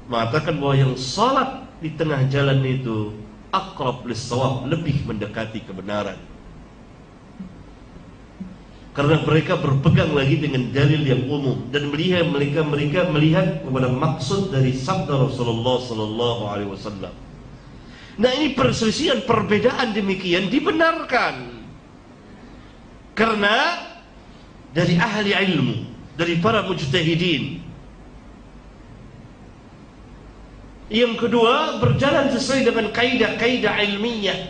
mengatakan bahwa yang salat di tengah jalan itu aqrab lis-shawab, lebih mendekati kebenaran. Karena mereka berpegang lagi dengan dalil yang umum dan mereka melihat kepada maksud dari sabda Rasulullah sallallahu alaihi wasallam. Nah, ini perselisihan, perbedaan demikian dibenarkan karena dari ahli ilmu, dari para mujtahidin. Yang kedua, berjalan sesuai dengan kaidah-kaidah ilmiah.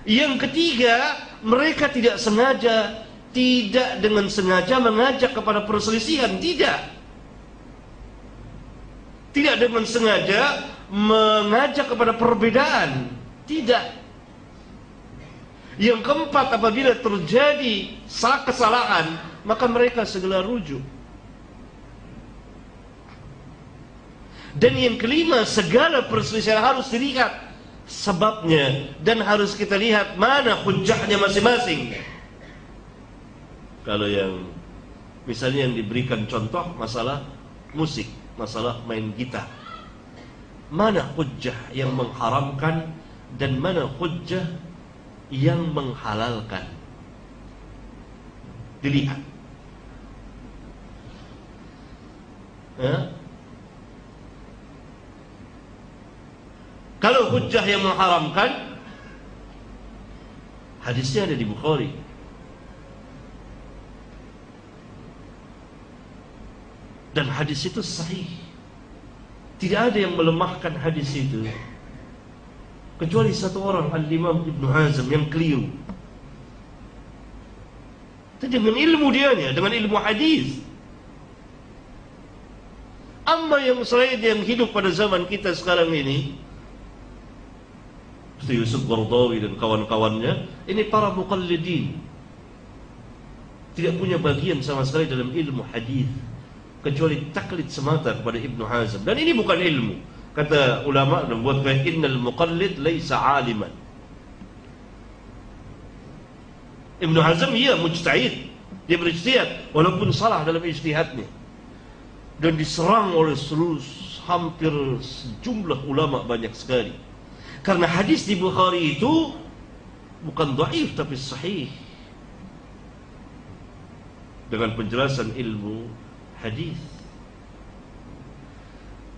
Yang ketiga, mereka tidak dengan sengaja mengajak kepada perselisihan, tidak dengan sengaja mengajak kepada perbedaan, tidak. Yang keempat, apabila terjadi kesalahan, maka mereka segera rujuk. Dan yang kelima, segala perselisihan harus dilihat sebabnya dan harus kita lihat mana hujjahnya masing-masing. Kalau yang misalnya yang diberikan contoh masalah musik, masalah main gitar, mana hujjah yang mengharamkan dan mana hujjah yang menghalalkan, dilihat. Kalau hujjah yang mengharamkan, hadisnya ada di Bukhari. Dan hadis itu sahih. Tidak ada yang melemahkan hadis itu kecuali satu orang, Al-Imam Ibn Hazm, yang keliru. Itu dengan ilmu dianya, dengan ilmu hadis. Amma yang selain yang hidup pada zaman kita sekarang ini, seperti Yusuf Qaradawi dan kawan-kawannya, ini para muqallidin, tidak punya bagian sama sekali dalam ilmu hadis, kecuali taklid semata kepada Ibn Hazm. Dan ini bukan ilmu. Kata ulama dan buat kayak innal muqallid laisa aliman. Ibn Hazm ia mujtahid, dia berijtihad walaupun salah dalam ijtihadnya, dan diserang oleh seluruh hampir sejumlah ulama banyak sekali. Karena hadis di Bukhari itu bukan dhaif tapi sahih, dengan penjelasan ilmu hadis.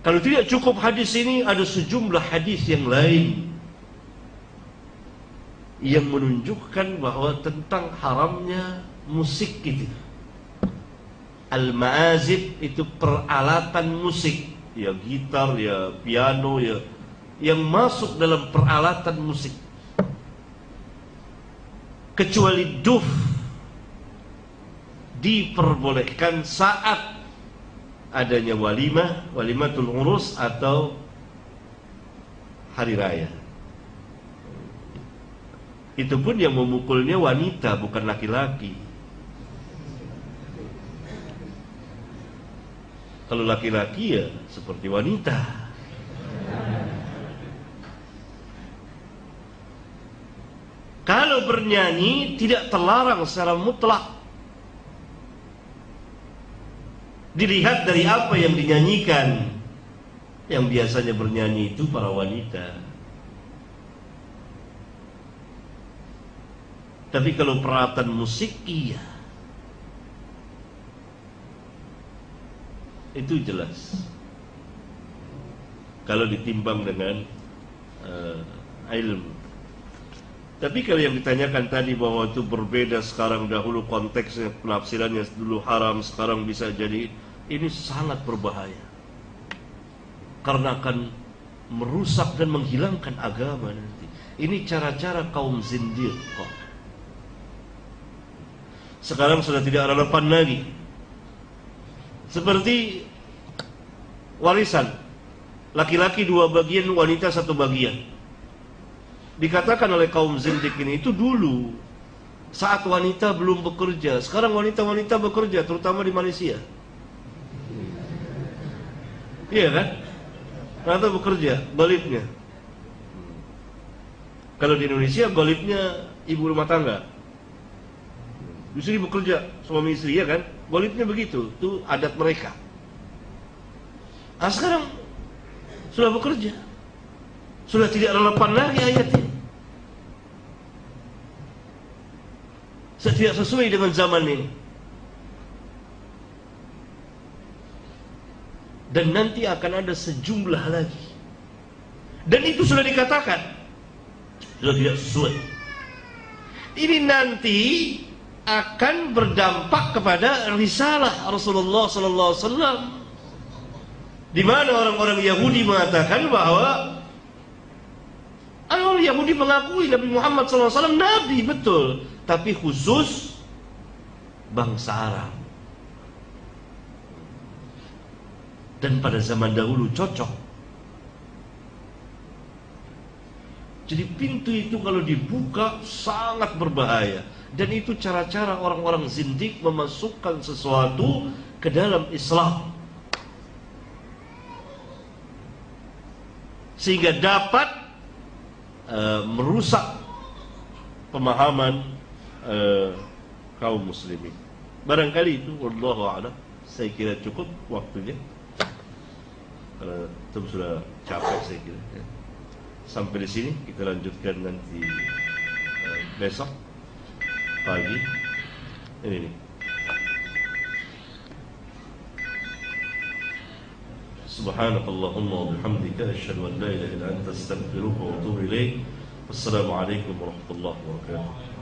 Kalau tidak cukup hadis ini, ada sejumlah hadis yang lain yang menunjukkan bahwa tentang haramnya musik itu. Al-ma'azib itu peralatan musik, ya gitar, ya piano, ya yang masuk dalam peralatan musik. Kecuali duf diperbolehkan saat adanya walimatul urus atau hari raya. Itu pun yang memukulnya wanita, bukan laki-laki. Kalau laki-laki ya seperti wanita. Kalau bernyanyi tidak terlarang secara mutlak. Dilihat dari apa yang dinyanyikan. Yang biasanya bernyanyi itu para wanita. Tapi kalau peralatan musik, iya, itu jelas. Kalau ditimbang dengan ilmu. Tapi kalau yang ditanyakan tadi bahwa itu berbeda sekarang, dahulu konteksnya penafsirannya dulu haram, sekarang bisa jadi, ini sangat berbahaya. Karena akan merusak dan menghilangkan agama nanti. Ini cara-cara kaum zindiq. Sekarang sudah tidak relevan lagi. Seperti warisan, laki-laki 2 bagian, wanita 1 bagian. Dikatakan oleh kaum zindik ini, itu dulu saat wanita belum bekerja. Sekarang wanita-wanita bekerja, terutama di Malaysia. Iya kan? Wanita bekerja, golibnya. Kalau di Indonesia golibnya ibu rumah tangga. Istri bekerja, suami istri, ya kan? Golibnya begitu, itu adat mereka. Nah, sekarang sudah bekerja, sudah tidak relevan lagi ayat ini. Tidak sesuai dengan zaman ini. Dan nanti akan ada sejumlah lagi. Dan itu sudah dikatakan, sudah tidak sesuai. Ini nanti akan berdampak kepada risalah Rasulullah sallallahu alaihi wasallam, di mana orang-orang Yahudi mengatakan bahwa orang Yahudi mengakui Nabi Muhammad sallallahu alaihi wasallam nabi, betul, tapi khusus bangsa Arab. Dan pada zaman dahulu cocok. Jadi pintu itu kalau dibuka sangat berbahaya. Dan itu cara-cara orang-orang zindik memasukkan sesuatu ke dalam Islam, sehingga dapat merusak pemahaman kaum muslimin. Barangkali itu, wallahu a'lam. Saya kira cukup waktunya. Karena itu sudah capek saya kira. Sampai di sini, kita lanjutkan nanti besok pagi. Ini nih. Subhanakallahumma wa bihamdika asyhadu an la ilaha illa anta astaghfiruka wa atubu ilaik. Wassalamualaikum warahmatullahi wabarakatuh.